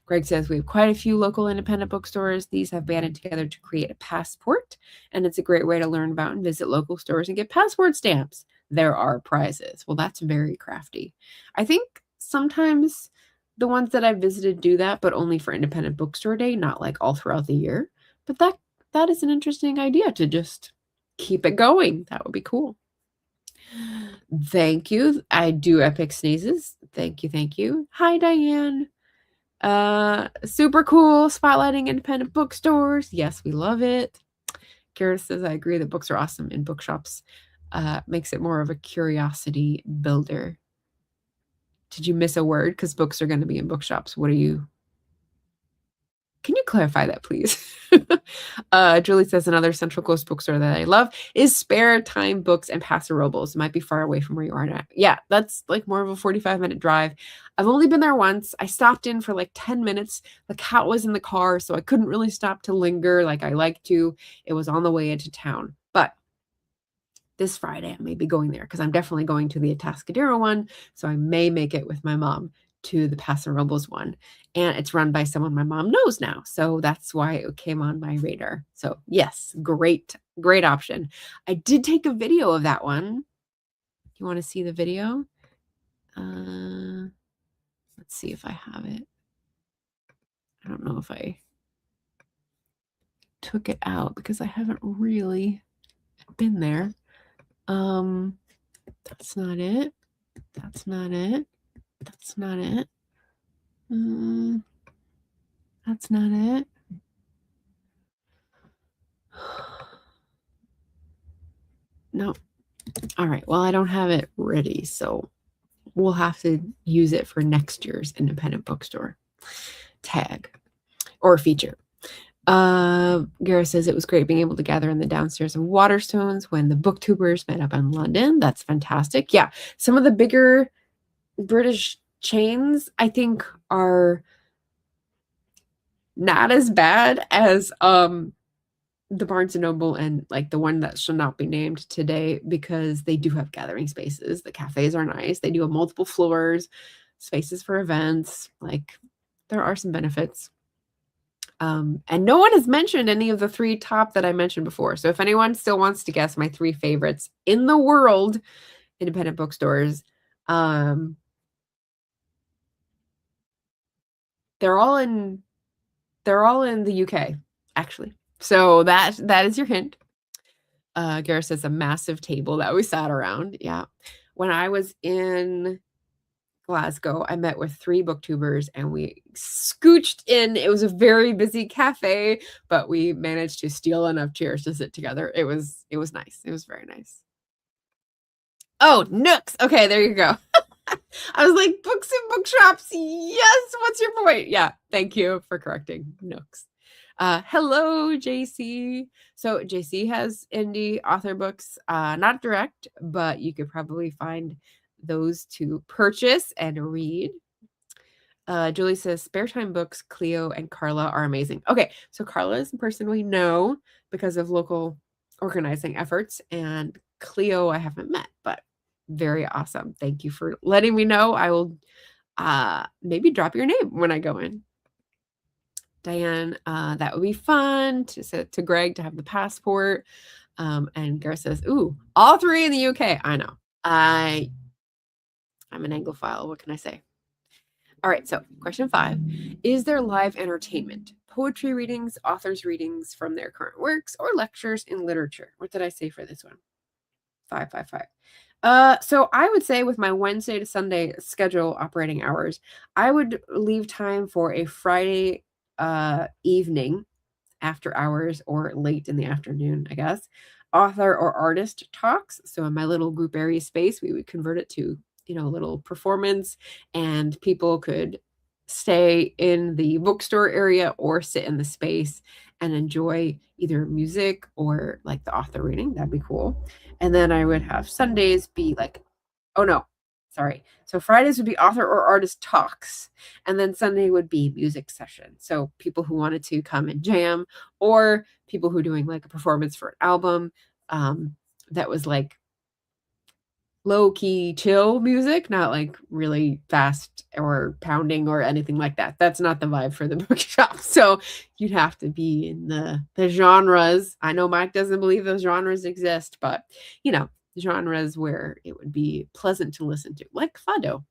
Greg says we have quite a few local independent bookstores. These have banded together to create a passport, and it's a great way to learn about and visit local stores and get passport stamps. There are prizes. Well, that's very crafty. I think sometimes the ones that I've visited do that, but only for Independent Bookstore Day, not like all throughout the year. But that is an interesting idea to just keep it going. That would be cool. Thank you. I do epic sneezes. Thank you. Thank you. Hi, Diane. Super cool. Spotlighting independent bookstores. Yes, we love it. Kara says, I agree that books are awesome in bookshops. Makes it more of a curiosity builder. Did you miss a word? Because books are going to be in bookshops. Can you clarify that, please? Julie says another Central Coast bookstore that I love is Spare Time Books and Paso Robles. It might be far away from where you are now. Yeah, that's like more of a 45-minute drive. I've only been there once. I stopped in for like 10 minutes. The cat was in the car, so I couldn't really stop to linger like I like to. It was on the way into town. But this Friday, I may be going there because I'm definitely going to the Atascadero one, so I may make it with my mom to the Paso Robles one. And it's run by someone my mom knows now. So that's why it came on my radar. So yes, great option. I did take a video of that one. You want to see the video? Let's see if I have it. I don't know if I took it out because I haven't really been there. That's not it. That's not it. That's not it. That's not it. No. All right. Well, I don't have it ready, so we'll have to use it for next year's Independent Bookstore tag or feature. Gareth says it was great being able to gather in the downstairs of Waterstones when the booktubers met up in London. That's fantastic. Yeah, some of the bigger British chains, I think, are not as bad as the Barnes and Noble and like the one that shall not be named today, because they do have gathering spaces. The cafes are nice. They do have multiple floors, spaces for events. Like there are some benefits. And no one has mentioned any of the 3 top that I mentioned before. So if anyone still wants to guess my 3 favorites in the world, independent bookstores, they're all in the UK, actually. So that is your hint. Gareth says a massive table that we sat around. Yeah. When I was in Glasgow, I met with 3 booktubers and we scooched in. It was a very busy cafe, but we managed to steal enough chairs to sit together. It was nice. It was very nice. Oh, Nooks. Okay, there you go. I was like, books and bookshops. Yes. What's your point? Yeah. Thank you for correcting Nooks. Hello, JC. So JC has indie author books, not direct, but you could probably find those to purchase and read. Julie says spare time books, Cleo and Carla are amazing. Okay, so Carla is a person we know because of local organizing efforts, and Cleo I haven't met, but very awesome. Thank you for letting me know. I will maybe drop your name when I go in. Diane, that would be fun to Greg to have the passport. And Gareth says, ooh, all 3 in the UK. I know. I'm an Anglophile. What can I say? All right. So question 5, is there live entertainment, poetry readings, authors readings from their current works, or lectures in literature? What did I say for this one? 5, 5, 5. So I would say with my Wednesday to Sunday schedule operating hours, I would leave time for a Friday evening after hours or late in the afternoon, I guess, author or artist talks. So in my little group area space, we would convert it to, a little performance, and people could stay in the bookstore area or sit in the space and enjoy either music or like the author reading. That'd be cool. And then I would have Sundays be like, oh no, sorry. So Fridays would be author or artist talks, and then Sunday would be music session. So people who wanted to come and jam, or people who are doing like a performance for an album that was like low-key chill music, not like really fast or pounding or anything like that. That's not the vibe for the bookshop. So you'd have to be in the genres. I know Mike doesn't believe those genres exist, but genres where it would be pleasant to listen to, like Fado.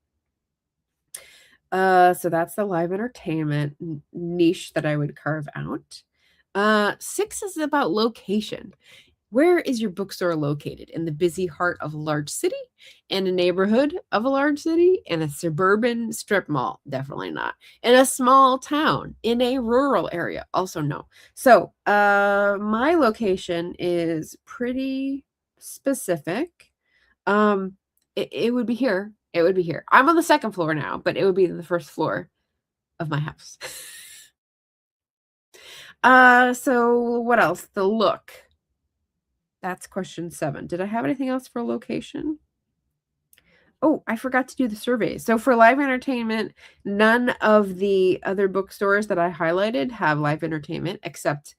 So that's the live entertainment niche that I would carve out. 6 is about location. Where is your bookstore located? In the busy heart of a large city, in a neighborhood of a large city, in a suburban strip mall? Definitely not. In a small town, in a rural area? Also no. So my location is pretty specific. It would be here. It would be here. I'm on the 2nd floor now, but it would be the 1st floor of my house. So what else? The look. That's question 7. Did I have anything else for location? Oh, I forgot to do the surveys. So for live entertainment, none of the other bookstores that I highlighted have live entertainment, except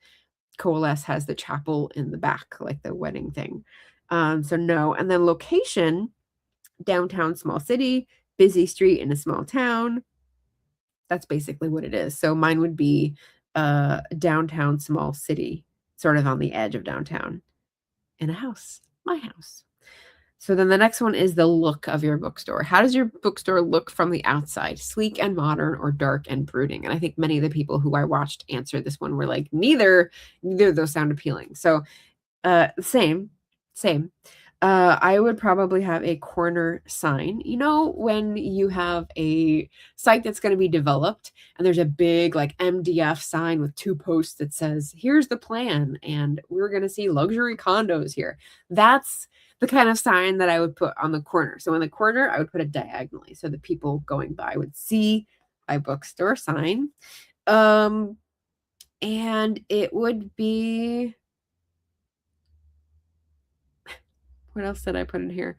Coalesce has the chapel in the back, like the wedding thing. So no. And then location, downtown small city, busy street in a small town. That's basically what it is. So mine would be downtown small city, sort of on the edge of downtown. In a house, my house. So then the next one is the look of your bookstore. How does your bookstore look from the outside? Sleek and modern, or dark and brooding? And I think many of the people who I watched answer this one were like, neither of those sound appealing. So same. I would probably have a corner sign. You know, when you have a site that's going to be developed and there's a big like MDF sign with 2 posts that says, "Here's the plan and we're going to see luxury condos here." That's the kind of sign that I would put on the corner. So in the corner, I would put it diagonally so that people going by would see my bookstore sign. Um and it would be, what else did I put in here?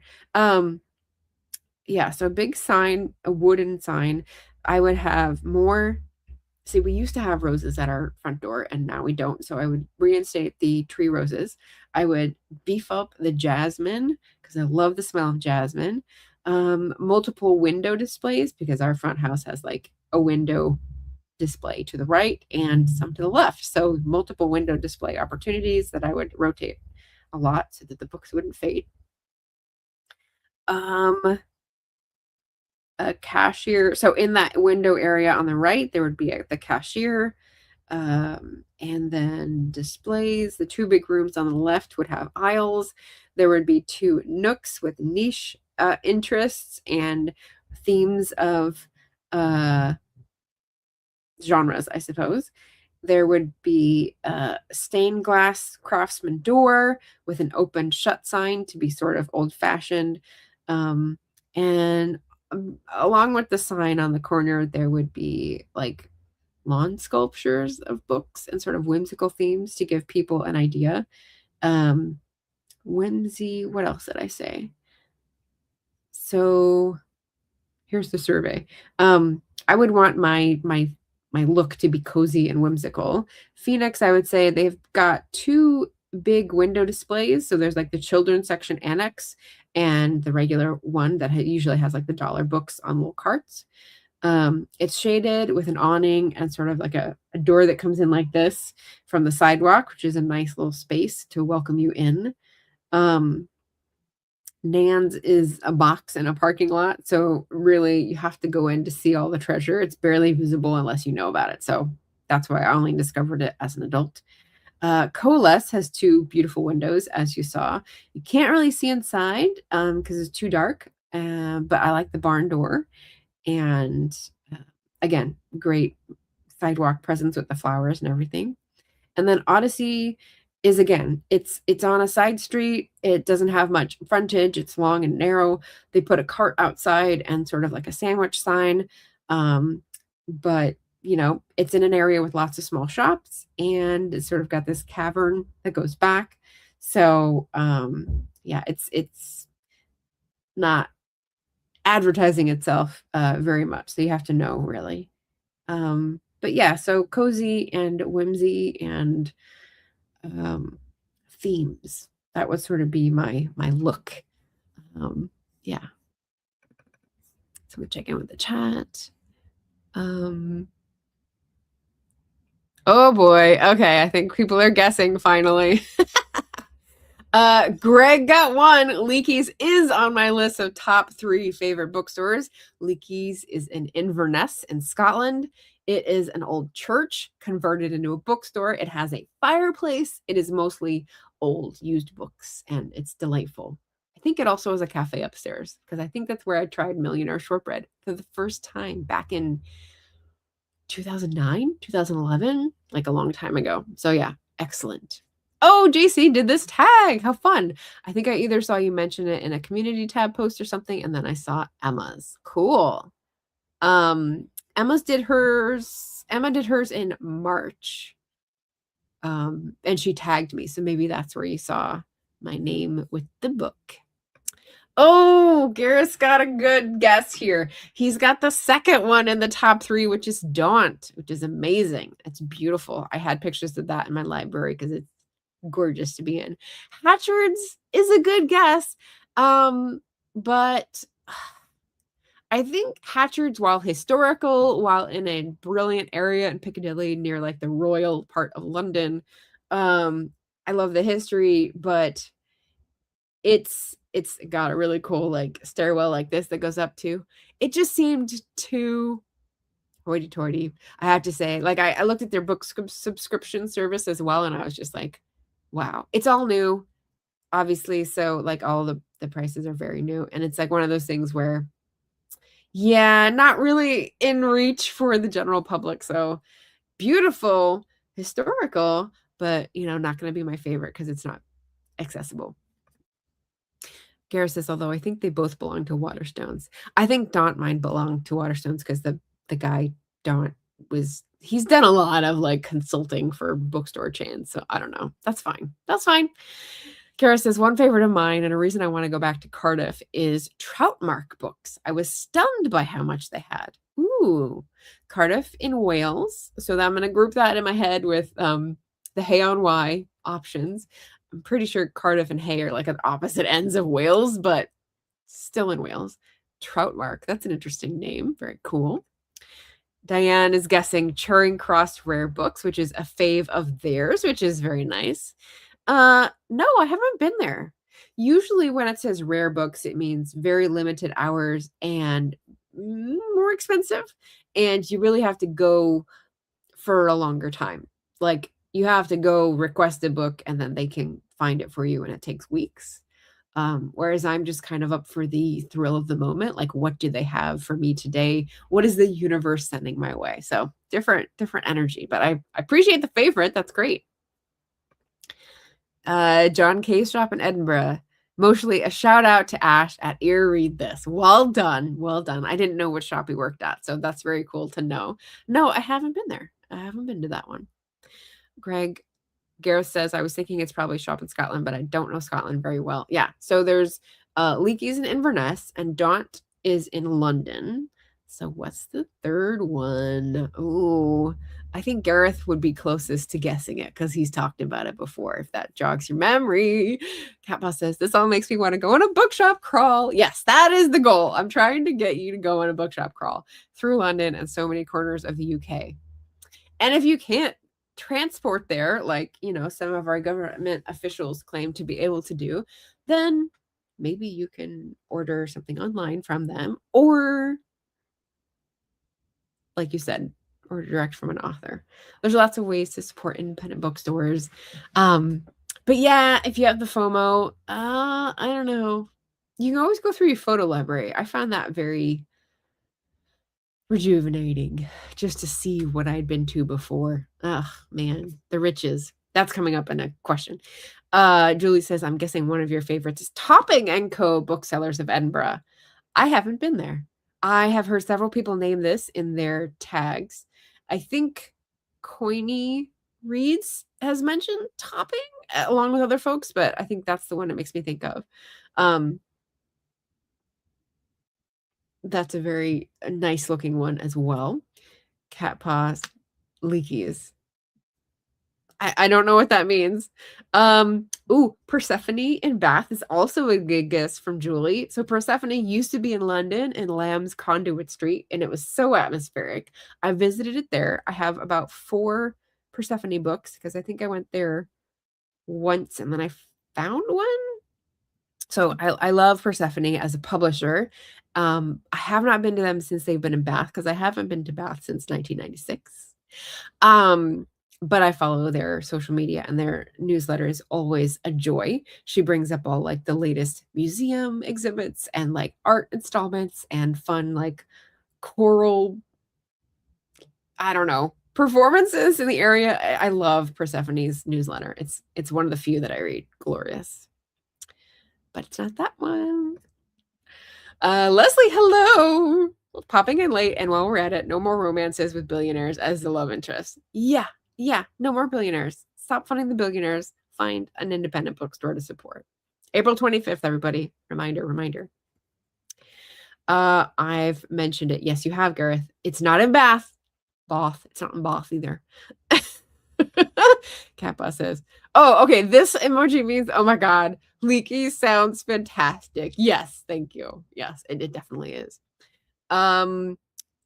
Yeah, so a big sign, a wooden sign. I would have more. See, we used to have roses at our front door and now we don't. So I would reinstate the tree roses. I would beef up the jasmine because I love the smell of jasmine. Multiple window displays because our front house has like a window display to the right and some to the left. So multiple window display opportunities that I would rotate a lot so that the books wouldn't fade. Um, a cashier. So in that window area on the right, there would be the cashier, and then displays. The 2 big rooms on the left would have aisles. There would be 2 nooks with niche interests and themes of genres, I suppose. There would be a stained glass craftsman door with an open shut sign to be sort of old fashioned. And along with the sign on the corner, there would be like lawn sculptures of books and sort of whimsical themes to give people an idea. Whimsy, what else did I say? So here's the survey. I would want my look to be cozy and whimsical. Phoenix, I would say they've got 2 big window displays. So there's like the children's section annex and the regular one that usually has like the dollar books on little carts. It's shaded with an awning and sort of like a door that comes in like this from the sidewalk, which is a nice little space to welcome you in. Nan's is a box in a parking lot. So really you have to go in to see all the treasure. It's barely visible unless you know about it. So that's why I only discovered it as an adult. Coalesce has 2 beautiful windows, as you saw. You can't really see inside because it's too dark, but I like the barn door. And again, great sidewalk presence with the flowers and everything. And then Odyssey is, again, it's on a side street. It doesn't have much frontage. It's long and narrow. They put a cart outside and sort of like a sandwich sign. But you know, it's in an area with lots of small shops and it's sort of got this cavern that goes back. So yeah, it's not advertising itself very much. So you have to know really. But yeah, so cozy and whimsy and themes. That would sort of be my look. Yeah. So we check in with the chat. Oh boy. Okay, I think people are guessing finally. Greg got 1. Leakey's is on my list of top 3 favorite bookstores. Leakey's is in Inverness in Scotland. It is an old church converted into a bookstore. It has a fireplace. It is mostly old used books and it's delightful. I think it also has a cafe upstairs because I think that's where I tried Millionaire Shortbread for the first time back in 2009, 2011, like a long time ago. So yeah, excellent. Oh, JC did this tag. How fun. I think I either saw you mention it in a community tab post or something, and then I saw Emma's. Cool. Emma did hers in March. And she tagged me. So maybe that's where you saw my name with the book. Oh, Garrett's got a good guess here. He's got the second one in the top 3, which is Daunt, which is amazing. It's beautiful. I had pictures of that in my library because it's gorgeous to be in. Hatchard's is a good guess. But I think Hatchard's, while historical, while in a brilliant area in Piccadilly near like the royal part of London, I love the history, but it's got a really cool like stairwell like this that goes up to. It just seemed too hoity-toity, I have to say. Like I looked at their book subscription service as well, and I was just like, wow, it's all new. obviously, so, like, all the prices are very new, and it's, like, one of those things where, yeah, not really in reach for the general public, so beautiful, historical, but, not gonna be my favorite because it's not accessible. Gareth says, although I think they both belong to Waterstones. I think Daunt mine belonged to Waterstones because the guy Daunt he's done a lot of like consulting for bookstore chains. So I don't know. That's fine. That's fine. Kara says, one favorite of mine and a reason I want to go back to Cardiff is Troutmark books. I was stunned by how much they had. Ooh, Cardiff in Wales. So I'm going to group that in my head with the Hay on Wye options. I'm pretty sure Cardiff and Hay are like at opposite ends of Wales, but still in Wales. Troutmark. That's an interesting name. Very cool. Diane is guessing Charing Cross Rare Books, which is a fave of theirs, which is very nice. No, I haven't been there. Usually when it says rare books, it means very limited hours and more expensive. And you really have to go for a longer time. Like you have to go request a book and then they can find it for you and it takes weeks. Whereas I'm just kind of up for the thrill of the moment. Like, what do they have for me today? What is the universe sending my way? So different energy, but I appreciate the favorite. That's great. John K's shop in Edinburgh. Mostly a shout out to Ash at Ear Read This. Well done. Well done. I didn't know what shop he worked at, so that's very cool to know. No, I haven't been there. I haven't been to that one. Gareth says, I was thinking it's probably shop in Scotland, but I don't know Scotland very well. Yeah. So there's Leakey's in Inverness and Daunt is in London. So what's the third one? Oh, I think Gareth would be closest to guessing it because he's talked about it before, if that jogs your memory. Catboss says, this all makes me want to go on a bookshop crawl. Yes, that is the goal. I'm trying to get you to go on a bookshop crawl through London and so many corners of the UK. And if you can't transport there, like, some of our government officials claim to be able to do, then maybe you can order something online from them or, like you said, or direct from an author. There's lots of ways to support independent bookstores. But yeah, if you have the FOMO, I don't know. You can always go through your photo library. I found that very rejuvenating just to see what I'd been to before. Ugh, man, the riches. That's coming up in a question. Julie says, I'm guessing one of your favorites is Topping & Co. Booksellers of Edinburgh. I haven't been there. I have heard several people name this in their tags. I think Coiny Reads has mentioned Topping along with other folks, but I think that's the one it makes me think of. That's a very nice looking one as well. Cat paws, leakies. I don't know what that means. Ooh, Persephone in Bath is also a good guess from Julie. So Persephone used to be in London in Lamb's Conduit Street, and it was so atmospheric. I visited it there. I have about 4 Persephone books because I think I went there once and then I found one. So I love Persephone as a publisher. I have not been to them since they've been in Bath because I haven't been to Bath since 1996. But I follow their social media and their newsletter is always a joy. She brings up all like the latest museum exhibits and like art installments and fun like choral, I don't know, performances in the area. I love Persephone's newsletter. It's one of the few that I read. Glorious. But it's not that one. Leslie, hello. Popping in late, and while we're at it, no more romances with billionaires as the love interest. Yeah, no more billionaires. Stop funding the billionaires. Find an independent bookstore to support. April 25th, everybody. Reminder. I've mentioned it. Yes, you have, Gareth. It's not in Bath. It's not in Bath either. Kappa says, oh, okay, this emoji means, oh my God, leaky sounds fantastic. Yes, thank you. Yes, it definitely is.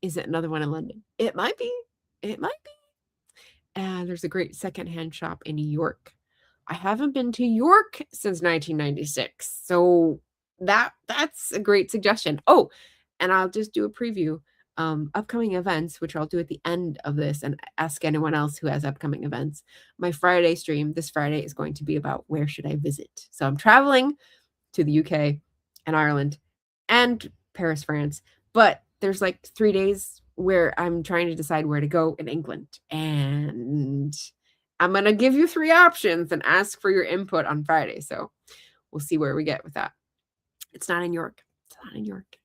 Is it another one in London? It might be. And there's a great secondhand shop in York. I haven't been to York since 1996. So that's a great suggestion. Oh, and I'll just do a preview. upcoming events, which I'll do at the end of this and ask anyone else who has upcoming events. My Friday stream this Friday is going to be about where should I visit. So I'm traveling to the UK and Ireland and Paris, France, but there's like 3 days where I'm trying to decide where to go in England. And I'm going to give you 3 options and ask for your input on Friday. So we'll see where we get with that. It's not in York. It's not in York.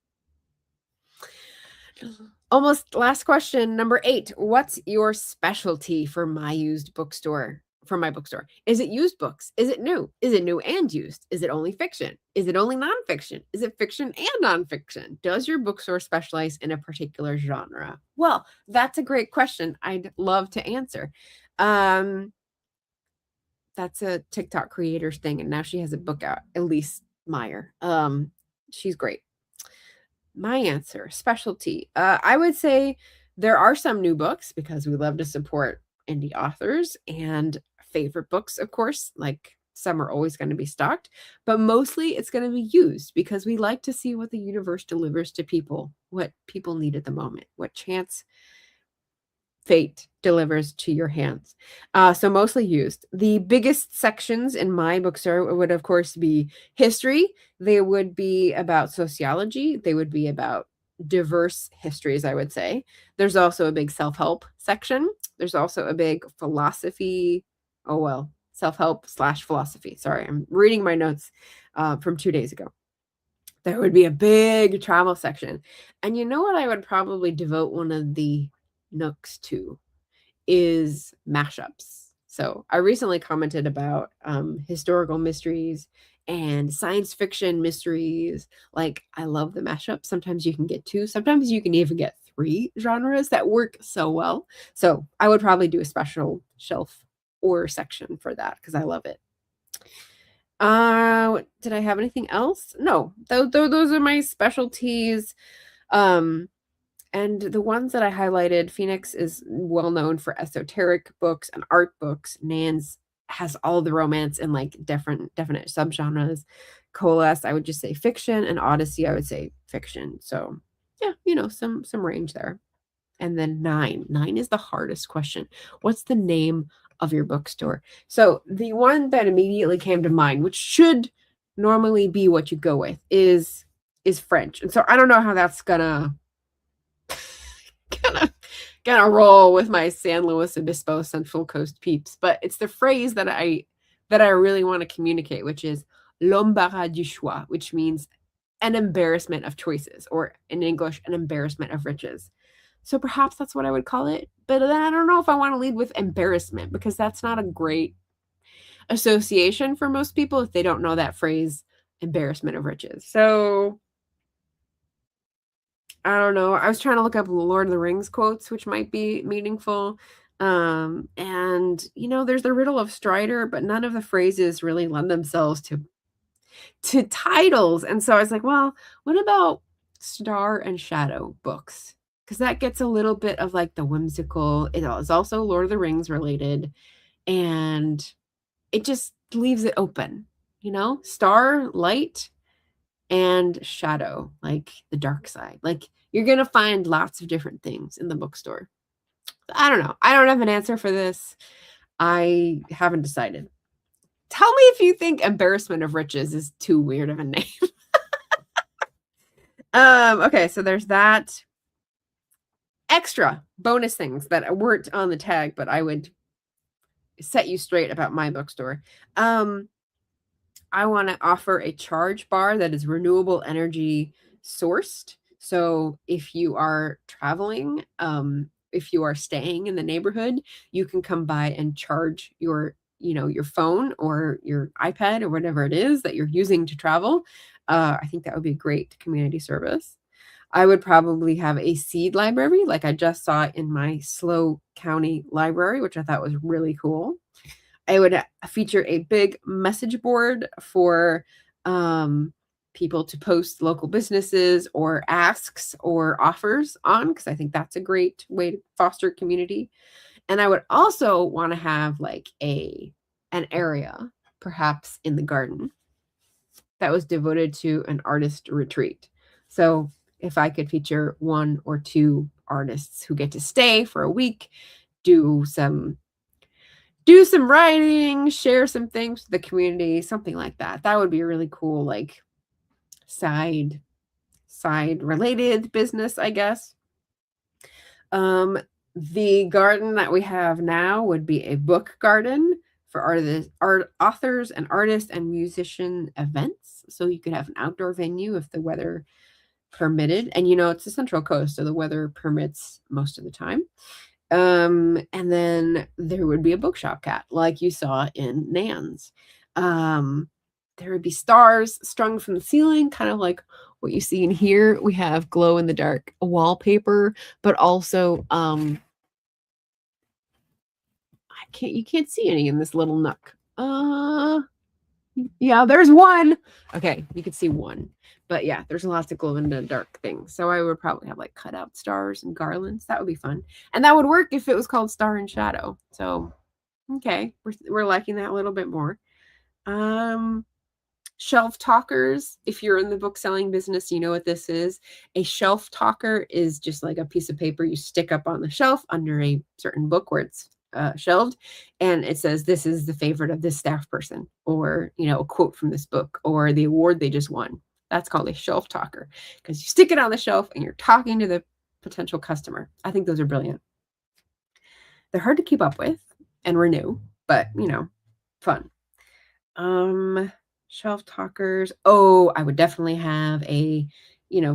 Almost last question, number 8. What's your specialty for my used bookstore? For my bookstore? Is it used books? Is it new? Is it new and used? Is it only fiction? Is it only nonfiction? Is it fiction and nonfiction? Does your bookstore specialize in a particular genre? Well, that's a great question. I'd love to answer. That's a TikTok creator's thing, and now she has a book out, Elise Meyer. She's great. My answer, specialty. I would say there are some new books because we love to support indie authors, and favorite books, of course, like some are always going to be stocked, but mostly it's going to be used because we like to see what the universe delivers to people, what people need at the moment, what chance fate delivers to your hands. So mostly used. The biggest sections in my bookstore would, of course, be history. They would be about sociology. They would be about diverse histories, I would say. There's also a big self-help section. There's also a big philosophy. Self-help / philosophy. Sorry, I'm reading my notes from 2 days ago. There would be a big travel section. And you know what I would probably devote one of the nooks to is mashups. So I recently commented about historical mysteries and science fiction mysteries. Like, I love the mashup. Sometimes you can get 2. Sometimes you can even get 3 genres that work so well. So I would probably do a special shelf or section for that because I love it. Did I have anything else? No, those are my specialties. And the ones that I highlighted, Phoenix is well known for esoteric books and art books. Nan's has all the romance and like definite subgenres. Coalesce, I would just say fiction, and Odyssey, I would say fiction. So yeah, some range there. And then 9. 9 is the hardest question. What's the name of your bookstore? So the one that immediately came to mind, which should normally be what you go with, is French. And so I don't know how that's gonna roll with my San Luis Obispo Central Coast peeps, but it's the phrase that I really want to communicate, which is l'embarras du choix, which means an embarrassment of choices, or in English, an embarrassment of riches. So perhaps that's what I would call it. But then I don't know if I want to lead with embarrassment, because that's not a great association for most people if they don't know that phrase, embarrassment of riches. So I don't know. I was trying to look up Lord of the Rings quotes, which might be meaningful. And there's the riddle of Strider, but none of the phrases really lend themselves to titles. And so I was like, well, what about Star and Shadow books? Because that gets a little bit of like the whimsical. It is also Lord of the Rings related, and it just leaves it open, Star, light, and shadow, like the dark side. Like, you're going to find lots of different things in the bookstore. I don't know. I don't have an answer for this. I haven't decided. Tell me if you think embarrassment of riches is too weird of a name. Okay, so there's that. Extra bonus things that weren't on the tag, but I would set you straight about my bookstore. I want to offer a charge bar that is renewable energy sourced. So if you are traveling, if you are staying in the neighborhood, you can come by and charge your phone or your iPad or whatever it is that you're using to travel. I think that would be a great community service. I would probably have a seed library, like I just saw in my SLO County library, which I thought was really cool. I would feature a big message board for people to post local businesses or asks or offers on, because I think that's a great way to foster community. And I would also want to have like an area, perhaps in the garden, that was devoted to an artist retreat. So if I could feature 1 or 2 artists who get to stay for a week, do some writing, share some things with the community, something like that. That would be a really cool, like, side related business, I guess. The garden that we have now would be a book garden for authors and artists and musician events. So you could have an outdoor venue if the weather permitted. And it's the Central Coast, so the weather permits most of the time. And then there would be a bookshop cat, like you saw in Nan's. There would be stars strung from the ceiling, kind of like what you see in here. We have glow in the dark wallpaper, but also you can't see any in this little nook. Yeah, there's one. Okay, you can see one. But yeah, there's lots of glow in the dark things. So I would probably have like cutout stars and garlands. That would be fun. And that would work if it was called Star and Shadow. So okay, we're liking that a little bit more. Shelf talkers. If you're in the book selling business, you know what this is. A shelf talker is just like a piece of paper you stick up on the shelf under a certain book where it's shelved, and it says this is the favorite of this staff person, or a quote from this book, or the award they just won. That's called a shelf talker, because you stick it on the shelf and you're talking to the potential customer. I think those are brilliant. They're hard to keep up with and renew, but fun. Shelf talkers. Oh, I would definitely have a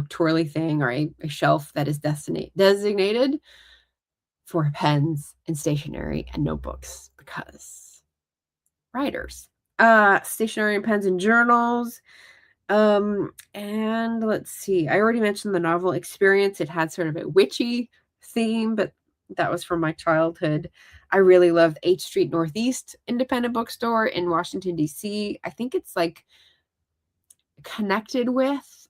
twirly thing, or a shelf that is designated for pens and stationery and notebooks, because writers. Stationery and pens and journals. And let's see, I already mentioned the novel experience. It had sort of a witchy theme, but that was from my childhood. I really loved H Street Northeast Independent Bookstore in Washington, D.C. I think it's like connected with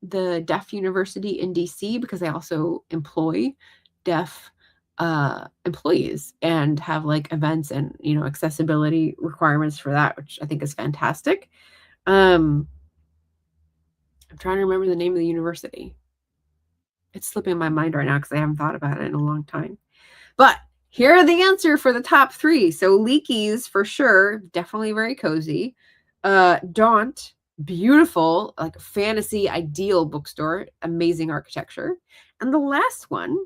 the Deaf University in DC, because they also employ deaf employees and have like events and accessibility requirements for that, which I think is fantastic. I'm trying to remember the name of the university. It's slipping my mind right now because I haven't thought about it in a long time. But here are the answer for the top 3. So Leakey's for sure, definitely very cozy. Daunt, beautiful, like fantasy ideal bookstore, amazing architecture. And the last one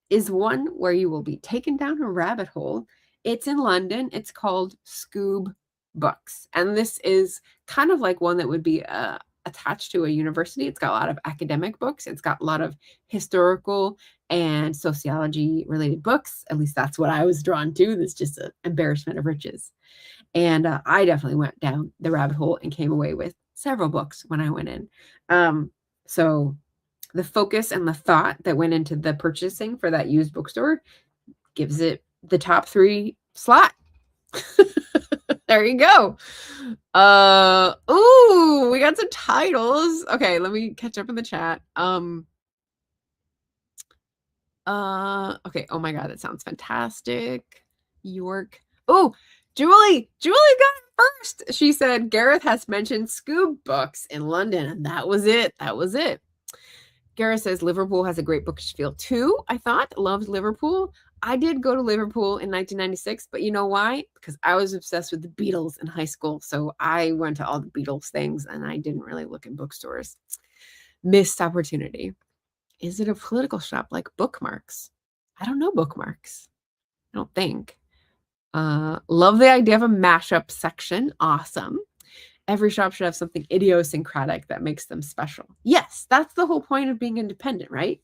is one where you will be taken down a rabbit hole. It's in London. It's called Scoob Books. And this is kind of like one that would be attached to a university. It's got a lot of academic books. It's got a lot of historical and sociology related books. At least that's what I was drawn to. That's just an embarrassment of riches. And I definitely went down the rabbit hole and came away with several books when I went in. So the focus and the thought that went into the purchasing for that used bookstore gives it the top 3 slot. There you go. Ooh, we got some titles. Okay, let me catch up in the chat. Okay. Oh my God, that sounds fantastic. York. Oh, Julie got it first. She said Gareth has mentioned Scoob Books in London, and that was it. Gareth says Liverpool has a great bookish feel too. I thought loved Liverpool. I did go to Liverpool in 1996, but you know why? Because I was obsessed with the Beatles in high school. So I went to all the Beatles things and I didn't really look in bookstores. Missed opportunity. Is it a political shop like Bookmarks? I don't know Bookmarks. I don't think. Love the idea of a mashup section. Awesome. Every shop should have something idiosyncratic that makes them special. Yes, that's the whole point of being independent, right?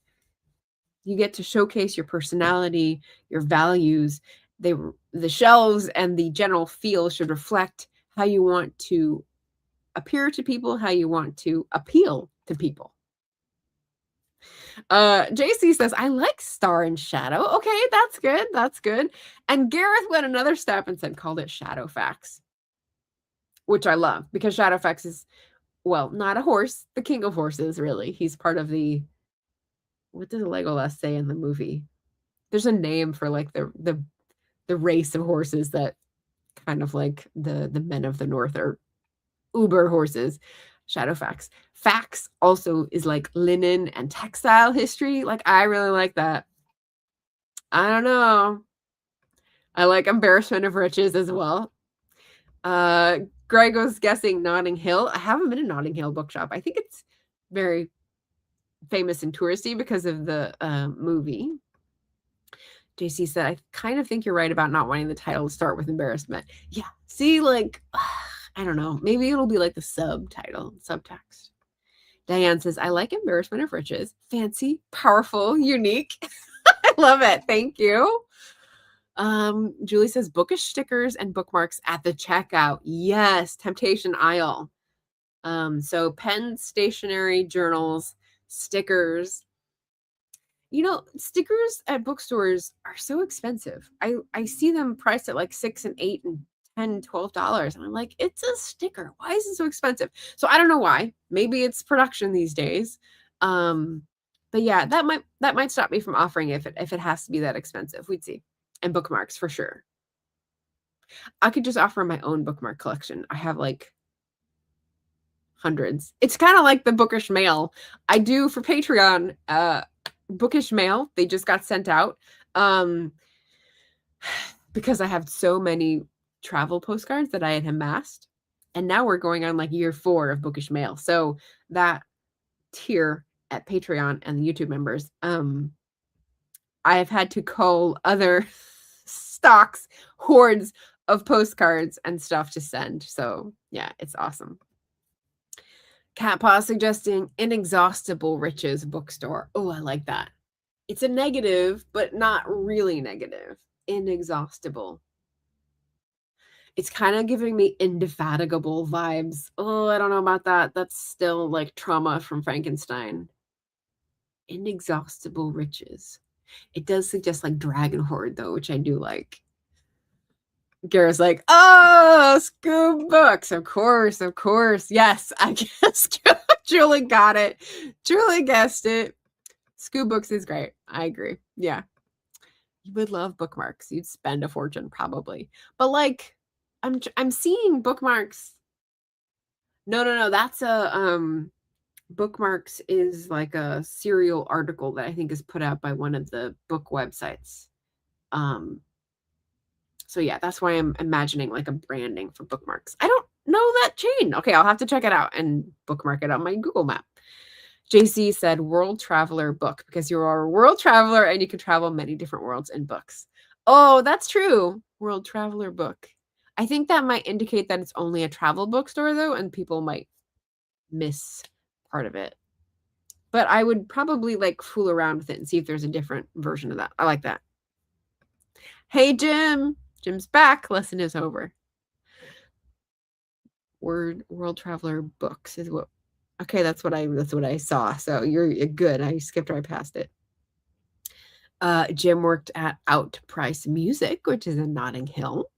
You get to showcase your personality, your values. The shelves and the general feel should reflect how you want to appear to people, how you want to appeal to people. JC says, I like Star and Shadow. Okay, that's good. And Gareth went another step and called it Shadowfax, which I love, because Shadowfax is, well, not a horse, the king of horses, really. He's part of the, what does Legolas say in the movie? There's a name for like the race of horses that kind of like the men of the North are uber horses. Shadowfax. Fax also is like linen and textile history. Like, I really like that. I don't know. I like Embarrassment of Riches as well. Greg was guessing Notting Hill. I haven't been to Notting Hill Bookshop. I think it's very famous and touristy because of the movie. JC said, I kind of think you're right about not wanting the title to start with embarrassment. Yeah. See, like, I don't know. Maybe it'll be like the subtitle, subtext. Diane says, I like Embarrassment of Riches. Fancy, powerful, unique. I love it. Thank you. Julie says, bookish stickers and bookmarks at the checkout. Yes, Temptation Aisle. So pens, stationery, journals, stickers. You know, stickers at bookstores are so expensive. I see them priced at like $6 and $8 and $10, $12. And I'm like, it's a sticker. Why is it so expensive? So I don't know why. Maybe it's production these days. But yeah, that might stop me from offering if it has to be that expensive. We'd see. And bookmarks for sure. I could just offer my own bookmark collection. I have like hundreds. It's kind of like the bookish mail I do for Patreon. Bookish mail, they just got sent out because I have so many travel postcards that I had amassed, and now we're going on like year 4 of bookish mail. So that tier at Patreon and the YouTube members, I have had to cull other stocks, hordes of postcards and stuff to send. So yeah, it's awesome. Cat Paw suggesting Inexhaustible Riches Bookstore. Oh, I like that. It's a negative, but not really negative. Inexhaustible. It's kind of giving me Indefatigable vibes. Oh, I don't know about that. That's still like trauma from Frankenstein. Inexhaustible Riches. It does suggest like Dragon Hoard, though, which I do like. Gara's like, oh, Scoob Books. Of course, of course. Yes, I guess Julie got it. Julie guessed it. Scoob Books is great. I agree. Yeah. You would love bookmarks. You'd spend a fortune probably. But like, I'm seeing bookmarks. No. That's a bookmarks is like a serial article that I think is put out by one of the book websites. So yeah, that's why I'm imagining like a branding for bookmarks. I don't know that chain. Okay, I'll have to check it out and bookmark it on my Google map. JC said World Traveler book because you are a world traveler and you can travel many different worlds in books. Oh, that's true. World Traveler book. I think that might indicate that it's only a travel bookstore though, and people might miss part of it. But I would probably like fool around with it and see if there's a different version of that. I like that. Hey, Jim. Jim's back. Lesson is over. World Traveler books is what. Okay, that's what I saw. So you're good. I skipped right past it. Jim worked at Outprice Music, which is in Notting Hill.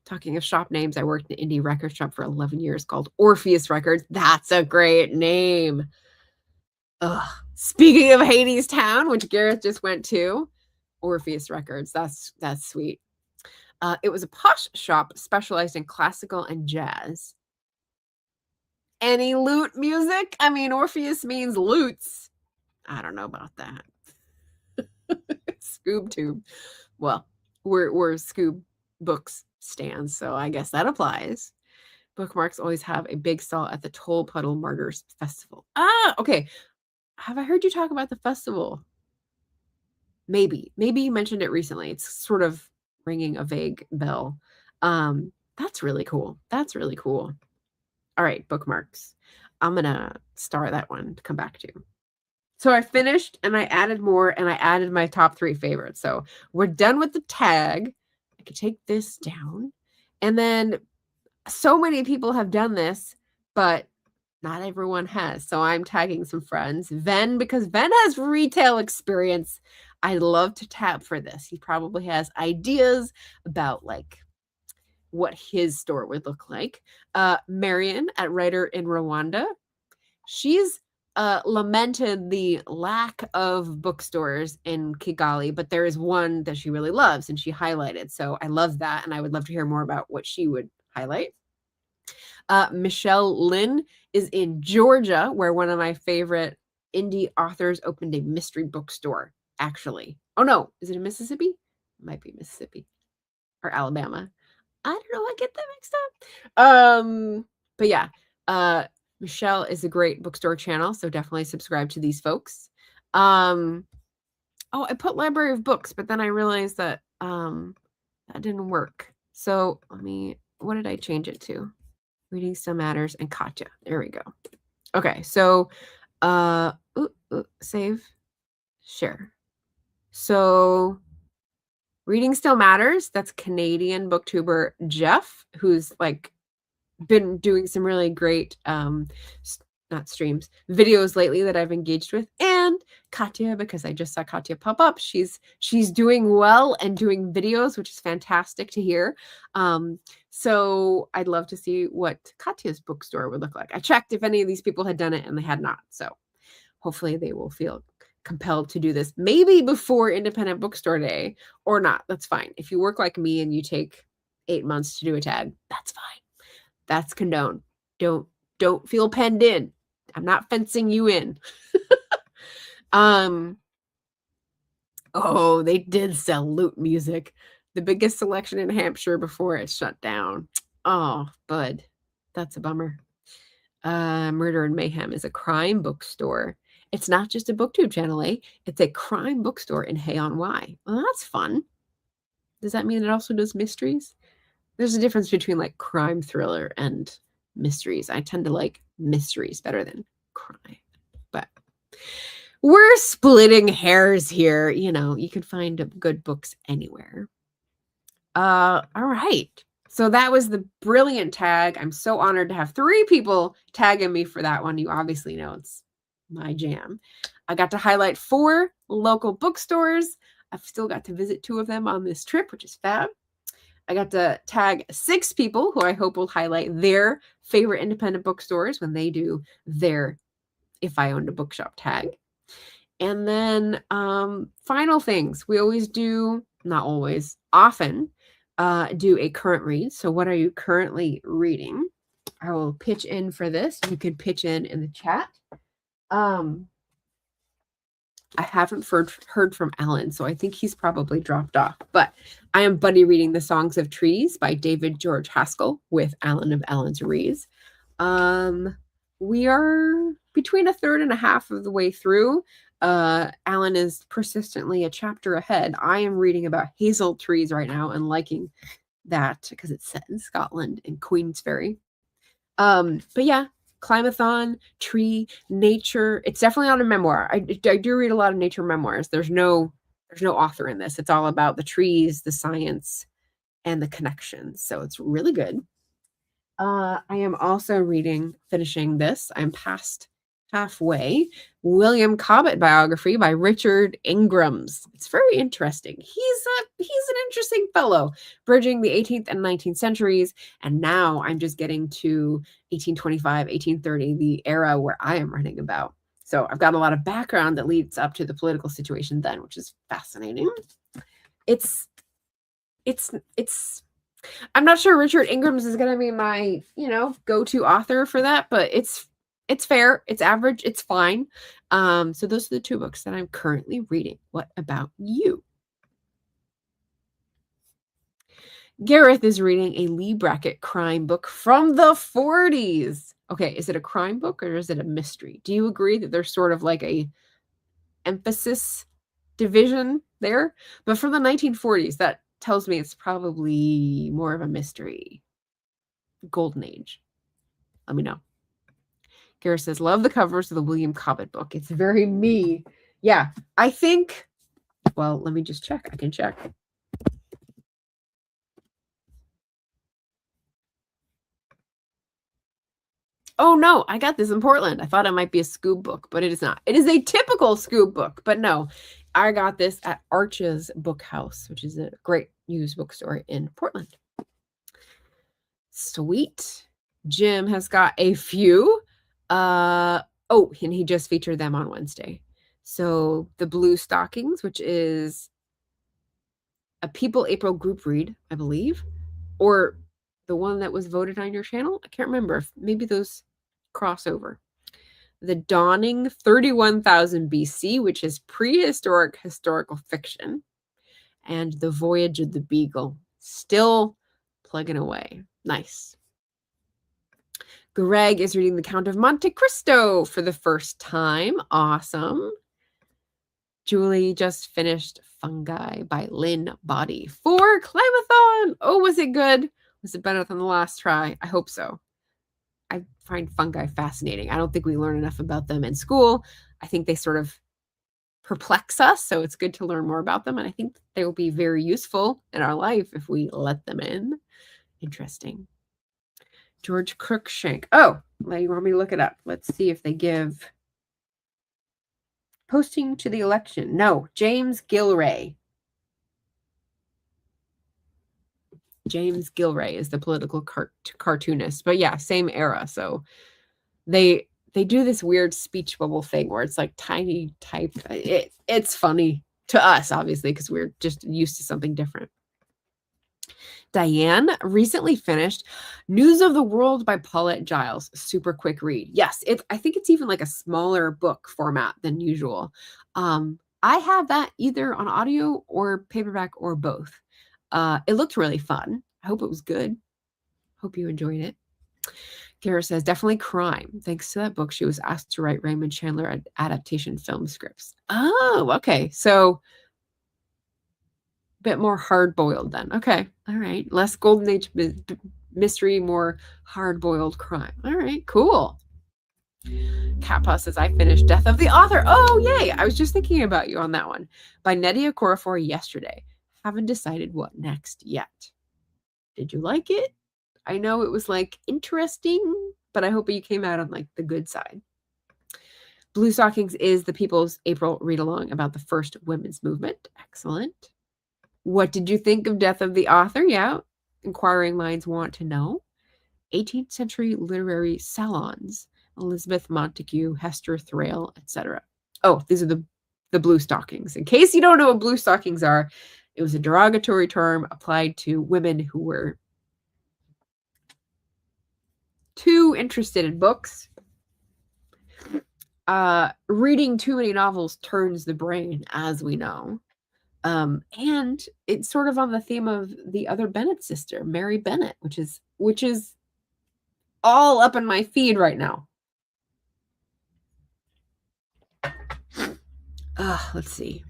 Talking of shop names, I worked in an indie record shop for 11 years called Orpheus Records. That's a great name. Ugh. Speaking of Hades Town, which Gareth just went to, Orpheus Records. That's sweet. It was a posh shop specialized in classical and jazz. Any lute music? I mean, Orpheus means lutes. I don't know about that. Scoob Tube. Well, we're Scoob Books stands, so I guess that applies. Bookmarks always have a big stall at the Toll Puddle Martyrs Festival. Ah, okay. Have I heard you talk about the festival? Maybe you mentioned it recently. It's sort of ringing a vague bell. That's really cool. That's really cool. All right, bookmarks. I'm going to star that one to come back to. So I finished and I added more and I added my top 3 favorites. So we're done with the tag. I could take this down. And then so many people have done this, but not everyone has. So I'm tagging some friends. Ven, because Ven has retail experience. I love to tap for this. He probably has ideas about like what his store would look like. Marion at Writer in Rwanda. She's lamented the lack of bookstores in Kigali, but there is one that she really loves and she highlighted. So I love that. And I would love to hear more about what she would highlight. Michelle Lynn is in Georgia, where one of my favorite indie authors opened a mystery bookstore, actually. Oh, no. Is it in Mississippi? It might be Mississippi or Alabama. I don't know. I get that mixed up. But yeah, Michelle is a great bookstore channel, so definitely subscribe to these folks. Oh, I put Library of Books, but then I realized that that didn't work. So what did I change it to? Reading Still Matters and Katya. There we go. Okay, so save, share. So Reading Still Matters, that's Canadian booktuber Jeff, who's like been doing some really great not streams, videos lately that I've engaged with, and Katya, because I just saw Katya pop up. She's doing well and doing videos, which is fantastic to hear. So I'd love to see what Katya's bookstore would look like. I checked if any of these people had done it and they had not. So hopefully they will feel compelled to do this, maybe before Independent Bookstore Day or not. That's fine. If you work like me and you take 8 months to do a tag, that's fine. That's condoned. Don't feel penned in. I'm not fencing you in. Oh, they did sell lute music. The biggest selection in Hampshire before it shut down. Oh, bud. That's a bummer. Murder and Mayhem is a crime bookstore. It's not just a booktube channel, eh? It's a crime bookstore in Hay-on-Wye. Well, that's fun. Does that mean it also does mysteries? There's a difference between like crime thriller and mysteries. I tend to like mysteries better than crime, but we're splitting hairs here. You know, you can find good books anywhere. All right. So that was the brilliant tag. I'm so honored to have 3 people tagging me for that one. You obviously know it's my jam. I got to highlight 4 local bookstores. I've still got to visit 2 of them on this trip, which is fab. I got to tag 6 people who I hope will highlight their favorite independent bookstores when they do their If I Owned a Bookshop tag. And then final things. We always do, not always, often do a current read. So what are you currently reading? I will pitch in for this. You could pitch in the chat. I haven't heard from Alan, so I think he's probably dropped off. But I am buddy reading The Songs of Trees by David George Haskell with Alan of Alan's Rees. We are between a third and a half of the way through. Alan is persistently a chapter ahead. I am reading about hazel trees right now and liking that because it's set in Scotland in Queensferry. But yeah, Climathon, tree, nature. It's definitely not a memoir. I do read a lot of nature memoirs. There's no author in this. It's all about the trees, the science, and the connections. So it's really good. I am also finishing this. I'm past halfway. William Cobbett biography by Richard Ingrams. It's very interesting. He's an interesting fellow, bridging the 18th and 19th centuries. And now I'm just getting to 1825, 1830, the era where I am writing about. So I've got a lot of background that leads up to the political situation then, which is fascinating. It's I'm not sure Richard Ingrams is going to be my, go-to author for that, but it's fair, it's average, it's fine. So those are the 2 books that I'm currently reading. What about you? Gareth is reading a Lee Brackett crime book from the 40s. Okay, is it a crime book or is it a mystery? Do you agree that there's sort of like a emphasis division there? But from the 1940s, that tells me it's probably more of a mystery. Golden Age. Let me know. Gareth says, love the covers of the William Cobbett book. It's very me. Yeah, I think, well, let me just check. I can check. Oh, no, I got this in Portland. I thought it might be a Scoob book, but it is not. It is a typical Scoob book, but no. I got this at Arch's Book House, which is a great used bookstore in Portland. Sweet. Jim has got a few. And he just featured them on Wednesday. So The Blue Stockings, which is a People April group read, I believe, or The one that was voted on your channel? I can't remember. Maybe those cross over. The Dawning 31,000 BC, which is prehistoric historical fiction. And The Voyage of the Beagle. Still plugging away. Nice. Greg is reading The Count of Monte Cristo for the first time. Awesome. Julie just finished Fungi by Lynn Boddy for Climathon. Oh, was it good? Was it better than the last try? I hope so. I find fungi fascinating. I don't think we learn enough about them in school. I think they sort of perplex us, so it's good to learn more about them, and I think they will be very useful in our life if we let them in. Interesting. George Cruikshank. Oh, you want me to look it up? Let's see if they give posting to the election. No, James Gilray. James Gilray is the political cartoonist, but yeah, same era. So they do this weird speech bubble thing where it's like tiny type. It's funny to us, obviously, because we're just used to something different. Diane recently finished News of the World by Paulette Giles. Super quick read. Yes, I think it's even like a smaller book format than usual. I have that either on audio or paperback or both. It looked really fun. I hope it was good. Hope you enjoyed it. Kara says, definitely crime. Thanks to that book, she was asked to write Raymond Chandler adaptation film scripts. Oh, okay. So a bit more hard-boiled then. Okay. All right. Less golden age mystery, more hard-boiled crime. All right. Cool. Catpaw says, I finished Death of the Author. Oh, yay. I was just thinking about you on that one. By Nnedi Okorafor yesterday. Haven't decided what next yet. Did you like it? I know it was like interesting, but I hope you came out on like the good side. Blue Stockings is the People's April read-along about the first women's movement. Excellent. What did you think of Death of the Author? Yeah. Inquiring minds want to know. 18th century literary salons. Elizabeth Montagu, Hester Thrale, etc. Oh, these are the Blue Stockings. In case you don't know what Blue Stockings are, it was a derogatory term applied to women who were too interested in books. Reading too many novels turns the brain, as we know. And it's sort of on the theme of the other Bennett sister, Mary Bennett, which is all up in my feed right now. Let's see.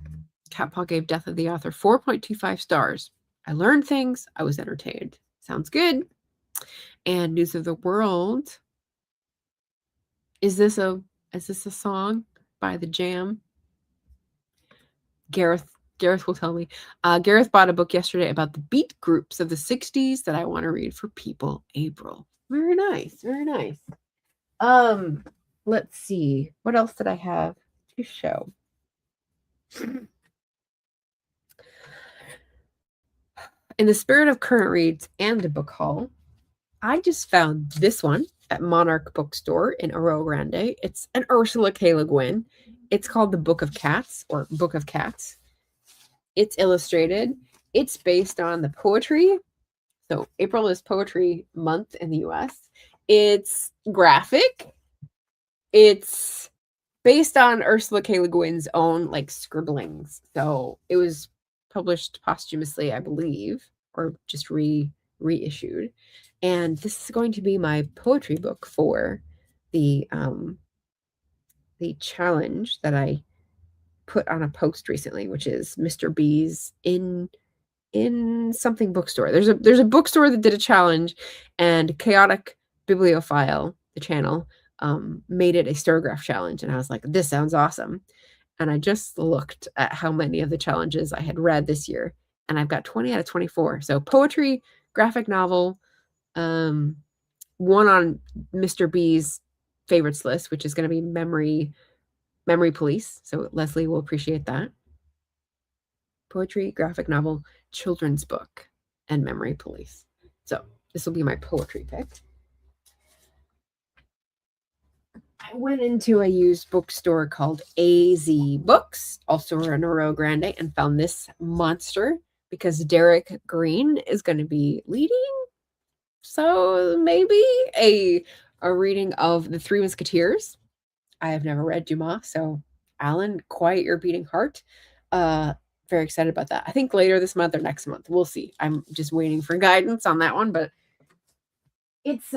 Catpaw gave Death of the Author 4.25 stars. I learned things. I was entertained. Sounds good. And News of the World. Is this a song by The Jam? Gareth will tell me. Gareth bought a book yesterday about the beat groups of the 60s that I want to read for People April. Very nice. Very nice. Let's see. What else did I have to show? In the spirit of current reads and a book haul, I just found this one at Monarch Bookstore in Oro Grande. It's an Ursula K. Le Guin. It's called The Book of Cats or Book of Cats. It's illustrated. It's based on the poetry. So April is Poetry Month in the US. It's graphic. It's based on Ursula K. Le Guin's own like scribblings. So it was published posthumously, I believe, or just reissued. And this is going to be my poetry book for the challenge that I put on a post recently, which is Mr. B's in something bookstore. There's a bookstore that did a challenge, and Chaotic Bibliophile, the channel, made it a Stirograph challenge, and I was like, this sounds awesome. And I just looked at how many of the challenges I had read this year, and I've got 20 out of 24. So poetry, graphic novel, one on Mr. B's favorites list, which is going to be Memory Police. So Leslie will appreciate that. Poetry, graphic novel, children's book, and Memory Police. So this will be my poetry pick. I went into a used bookstore called AZ Books, also in Oro Grande, and found this monster because Derek Green is going to be leading So maybe a reading of The Three Musketeers. I have never read Dumas, so Alan, quiet your beating heart. Very excited about that. I think later this month or next month. We'll see. I'm just waiting for guidance on that one, but it's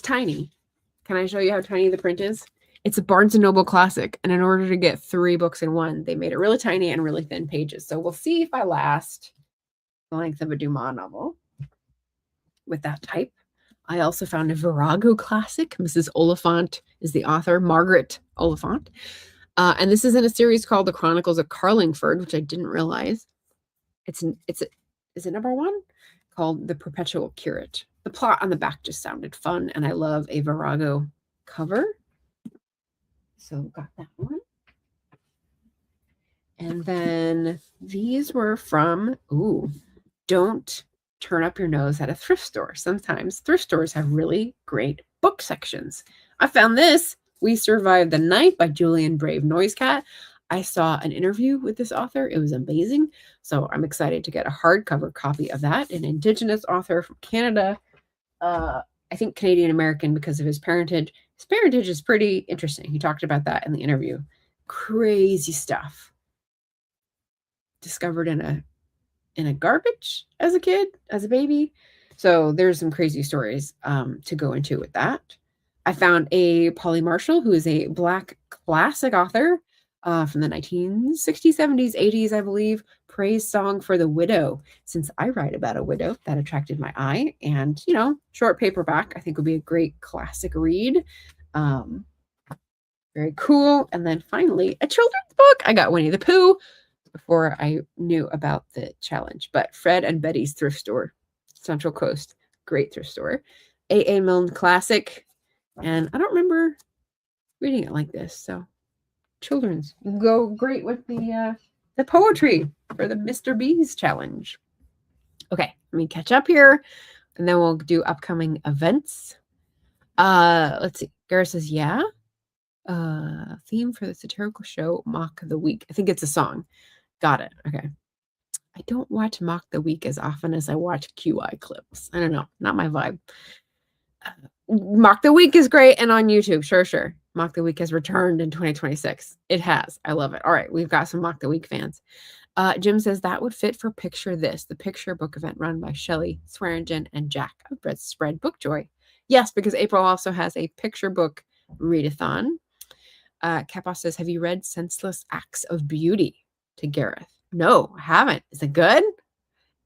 tiny. Can I show you how tiny the print is? It's a Barnes & Noble classic, and in order to get 3 books in one, they made it really tiny and really thin pages. So we'll see if I last the length of a Dumas novel with that type. I also found a Virago classic. Mrs. Oliphant is the author, Margaret Oliphant. And this is in a series called The Chronicles of Carlingford, which I didn't realize. Is it number 1? Called The Perpetual Curate. The plot on the back just sounded fun, and I love a Virago cover. So got that one. And then these were from, Don't Turn Up Your Nose at a Thrift Store. Sometimes thrift stores have really great book sections. I found this, We Survived the Night by Julian Brave Noisecat. I saw an interview with this author. It was amazing. So I'm excited to get a hardcover copy of that. An Indigenous author from Canada. I think Canadian American because of his parentage. His parentage is pretty interesting. He talked about that in the interview. Crazy stuff. Discovered in a garbage as a kid, as a baby. So there's some crazy stories to go into with that. I found a Polly Marshall, who is a Black classic author from the 1960s, 70s, 80s, I believe. Praise Song for the Widow. Since I write about a widow, that attracted my eye. And, short paperback, I think would be a great classic read. Very cool. And then finally, a children's book. I got Winnie the Pooh before I knew about the challenge. But Fred and Betty's Thrift Store, Central Coast, great thrift store. A.A. Milne classic. And I don't remember reading it like this. So children's go great with the poetry for the Mr. Bees challenge. Okay, let me catch up here, and then we'll do upcoming events. Let's see. Gareth says, yeah. Theme for the satirical show, Mock the Week. I think it's a song. Got it. Okay. I don't watch Mock the Week as often as I watch QI clips. I don't know. Not my vibe. Mock the Week is great and on YouTube. Sure. Mock the Week has returned in 2026. It has. I love it. All right. We've got some Mock the Week fans. Jim says that would fit for Picture This, the picture book event run by Shelley Swearingen and Jack of Spread Book Joy. Yes, because April also has a picture book readathon. Kapos says, have you read Senseless Acts of Beauty? To Gareth. No, I haven't. Is it good?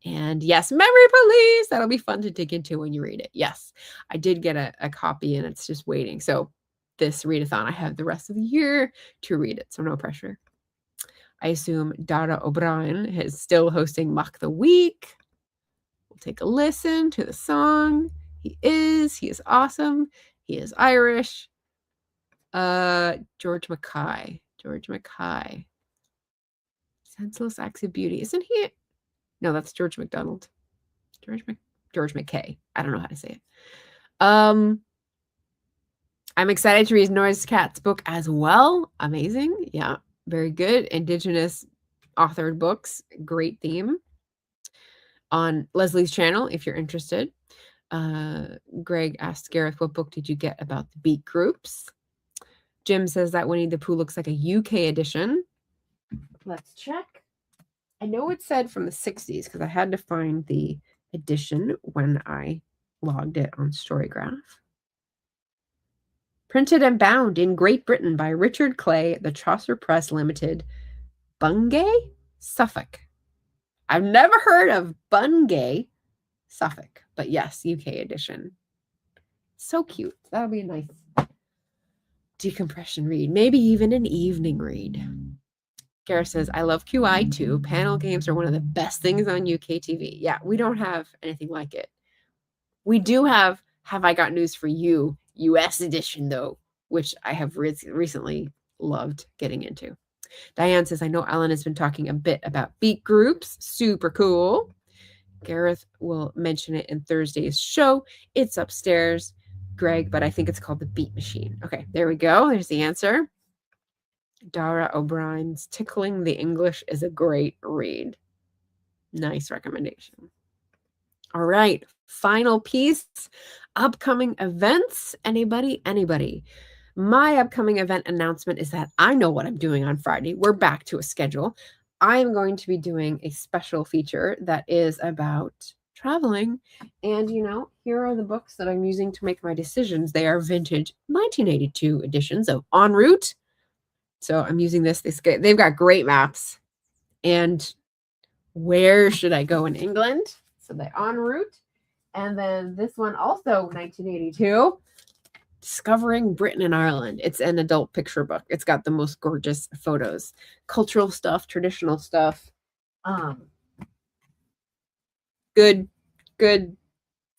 And yes, Memory Police. That'll be fun to dig into when you read it. Yes, I did get a copy and it's just waiting. So this readathon, I have the rest of the year to read it. So no pressure. I assume Dara O'Brien is still hosting Mock the Week. We'll take a listen to the song. He is awesome. He is Irish. George Mackay. Senseless Acts of Beauty. Isn't he? No, that's George MacDonald. George McKay. I don't know how to say it. I'm excited to read Noisecat's book as well. Amazing. Yeah, very good. Indigenous authored books. Great theme. On Leslie's channel, if you're interested. Greg asked Gareth, what book did you get about the beat groups? Jim says that Winnie the Pooh looks like a UK edition. Let's check. I know it said from the 60s because I had to find the edition when I logged it on Storygraph. Printed and bound in Great Britain by Richard Clay, the Chaucer Press Limited, Bungay, Suffolk. I've never heard of Bungay, Suffolk, but yes, UK edition. So cute. That'll be a nice decompression read, maybe even an evening read. Gareth says, I love QI too. Panel games are one of the best things on UK TV. Yeah, we don't have anything like it. We do have I Got News for You, US edition though, which I have recently loved getting into. Diane says, I know Alan has been talking a bit about beat groups. Super cool. Gareth will mention it in Thursday's show. It's upstairs, Greg, but I think it's called The Beat Machine. Okay, there we go. There's the answer. Dara O'Brien's Tickling the English is a great read. Nice recommendation. All right, final piece, upcoming events. Anybody? My upcoming event announcement is that I know what I'm doing on Friday. We're back to a schedule. I am going to be doing a special feature that is about traveling. And, here are the books that I'm using to make my decisions. They are vintage 1982 editions of En Route. So I'm using this. They've got great maps. And where should I go in England? So the En Route. And then this one also 1982. Discovering Britain and Ireland. It's an adult picture book. It's got the most gorgeous photos, cultural stuff, traditional stuff. Good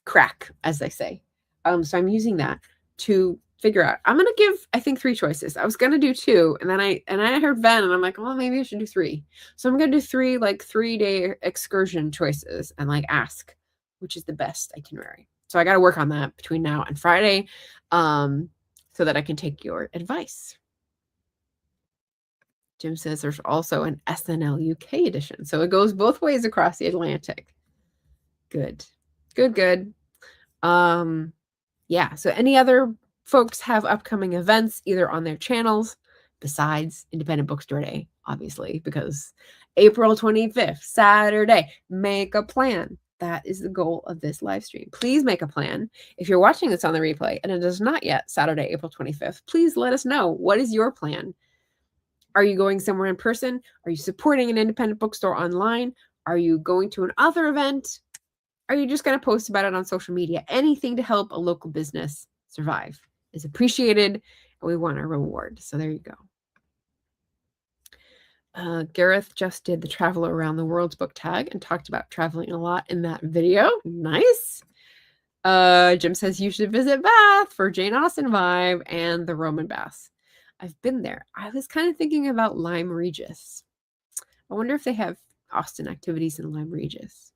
crack, as they say. So I'm using that to figure out. I'm gonna give, I think, 3 choices. I was gonna do 2, and then I heard Ben, and I'm like, well, maybe I should do 3. So I'm gonna do 3 3-day excursion choices and ask which is the best itinerary. So I got to work on that between now and Friday, so that I can take your advice. Jim says there's also an SNL UK edition. So it goes both ways across the Atlantic. Good. Yeah. So any other folks have upcoming events either on their channels besides Independent Bookstore Day, obviously, because April 25th, Saturday, make a plan. That is the goal of this live stream. Please make a plan. If you're watching this on the replay and it is not yet Saturday, April 25th, please let us know. What is your plan? Are you going somewhere in person? Are you supporting an independent bookstore online? Are you going to another event? Are you just going to post about it on social media? Anything to help a local business survive is appreciated, and we want a reward. So there you go. Gareth just did the Travel Around the World's book tag and talked about traveling a lot in that video. Nice. Jim says you should visit Bath for Jane Austen vibe and the Roman baths. I've been there. I was kind of thinking about Lyme Regis. I wonder if they have Austen activities in Lyme Regis.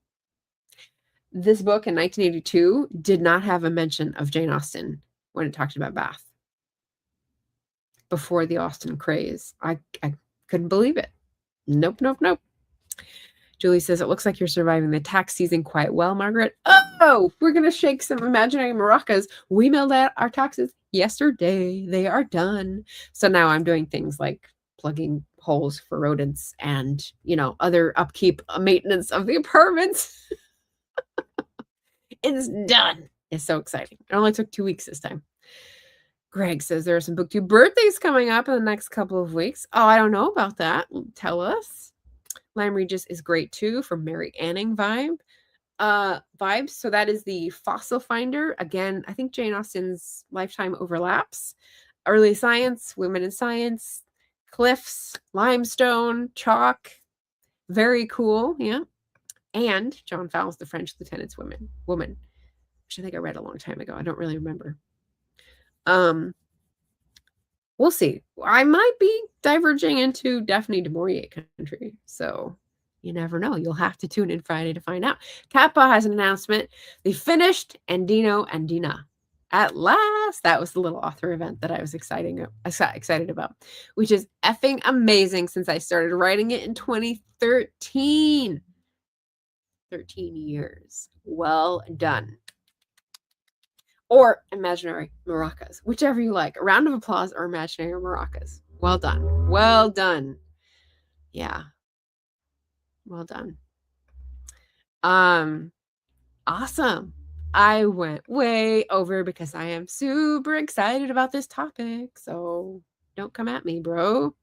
This book in 1982 did not have a mention of Jane Austen when it talked about Bath. Before the Austen craze. I couldn't believe it. Nope. Julie says, it looks like you're surviving the tax season quite well, Margaret. Oh, we're going to shake some imaginary maracas. We mailed out our taxes yesterday. They are done. So now I'm doing things like plugging holes for rodents and, other upkeep, maintenance of the apartments. It's done. It's so exciting. It only took 2 weeks this time. Greg says there are some Booktube birthdays coming up in the next couple of weeks. Oh, I don't know about that. Tell us. Lyme Regis is great too for Mary Anning vibes. So that is the Fossil Finder. Again, I think Jane Austen's lifetime overlaps. Early Science, Women in Science, Cliffs, Limestone, Chalk. Very cool. Yeah. And John Fowles, The French Lieutenant's Woman, which I think I read a long time ago. I don't really remember. We'll see. I might be diverging into Daphne du Maurier country. So you never know. You'll have to tune in Friday to find out. Kappa has an announcement. They finished Andino and Dina. At last. That was the little author event that I was excited about, which is effing amazing since I started writing it in 2013. 13 years. Well done. Or imaginary maracas, whichever you like. A round of applause or imaginary maracas. Well done. Well done. Yeah. Well done. Awesome. I went way over because I am super excited about this topic. So don't come at me, bro.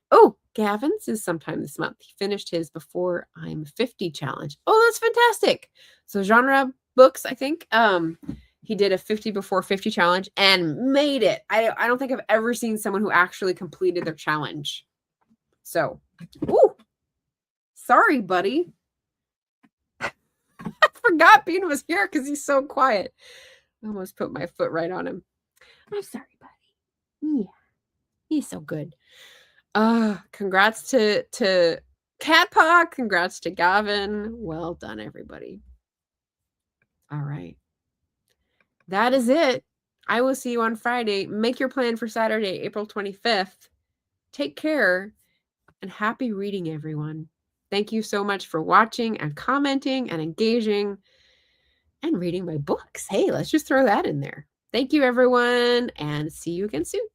Oh, Gavin's is sometime this month. He finished his Before I'm 50 challenge. Oh, that's fantastic. So genre books, I think. He did a 50 before 50 challenge and made it. I don't think I've ever seen someone who actually completed their challenge. So, sorry, buddy. I forgot Bean was here because he's so quiet. I almost put my foot right on him. I'm sorry, buddy. Yeah, he's so good. Congrats to Catpaw. Congrats to Gavin. Well done, everybody. All right. That is it. I will see you on Friday. Make your plan for Saturday, April 25th. Take care and happy reading, everyone. Thank you so much for watching and commenting and engaging and reading my books. Hey, let's just throw that in there. Thank you, everyone, and see you again soon.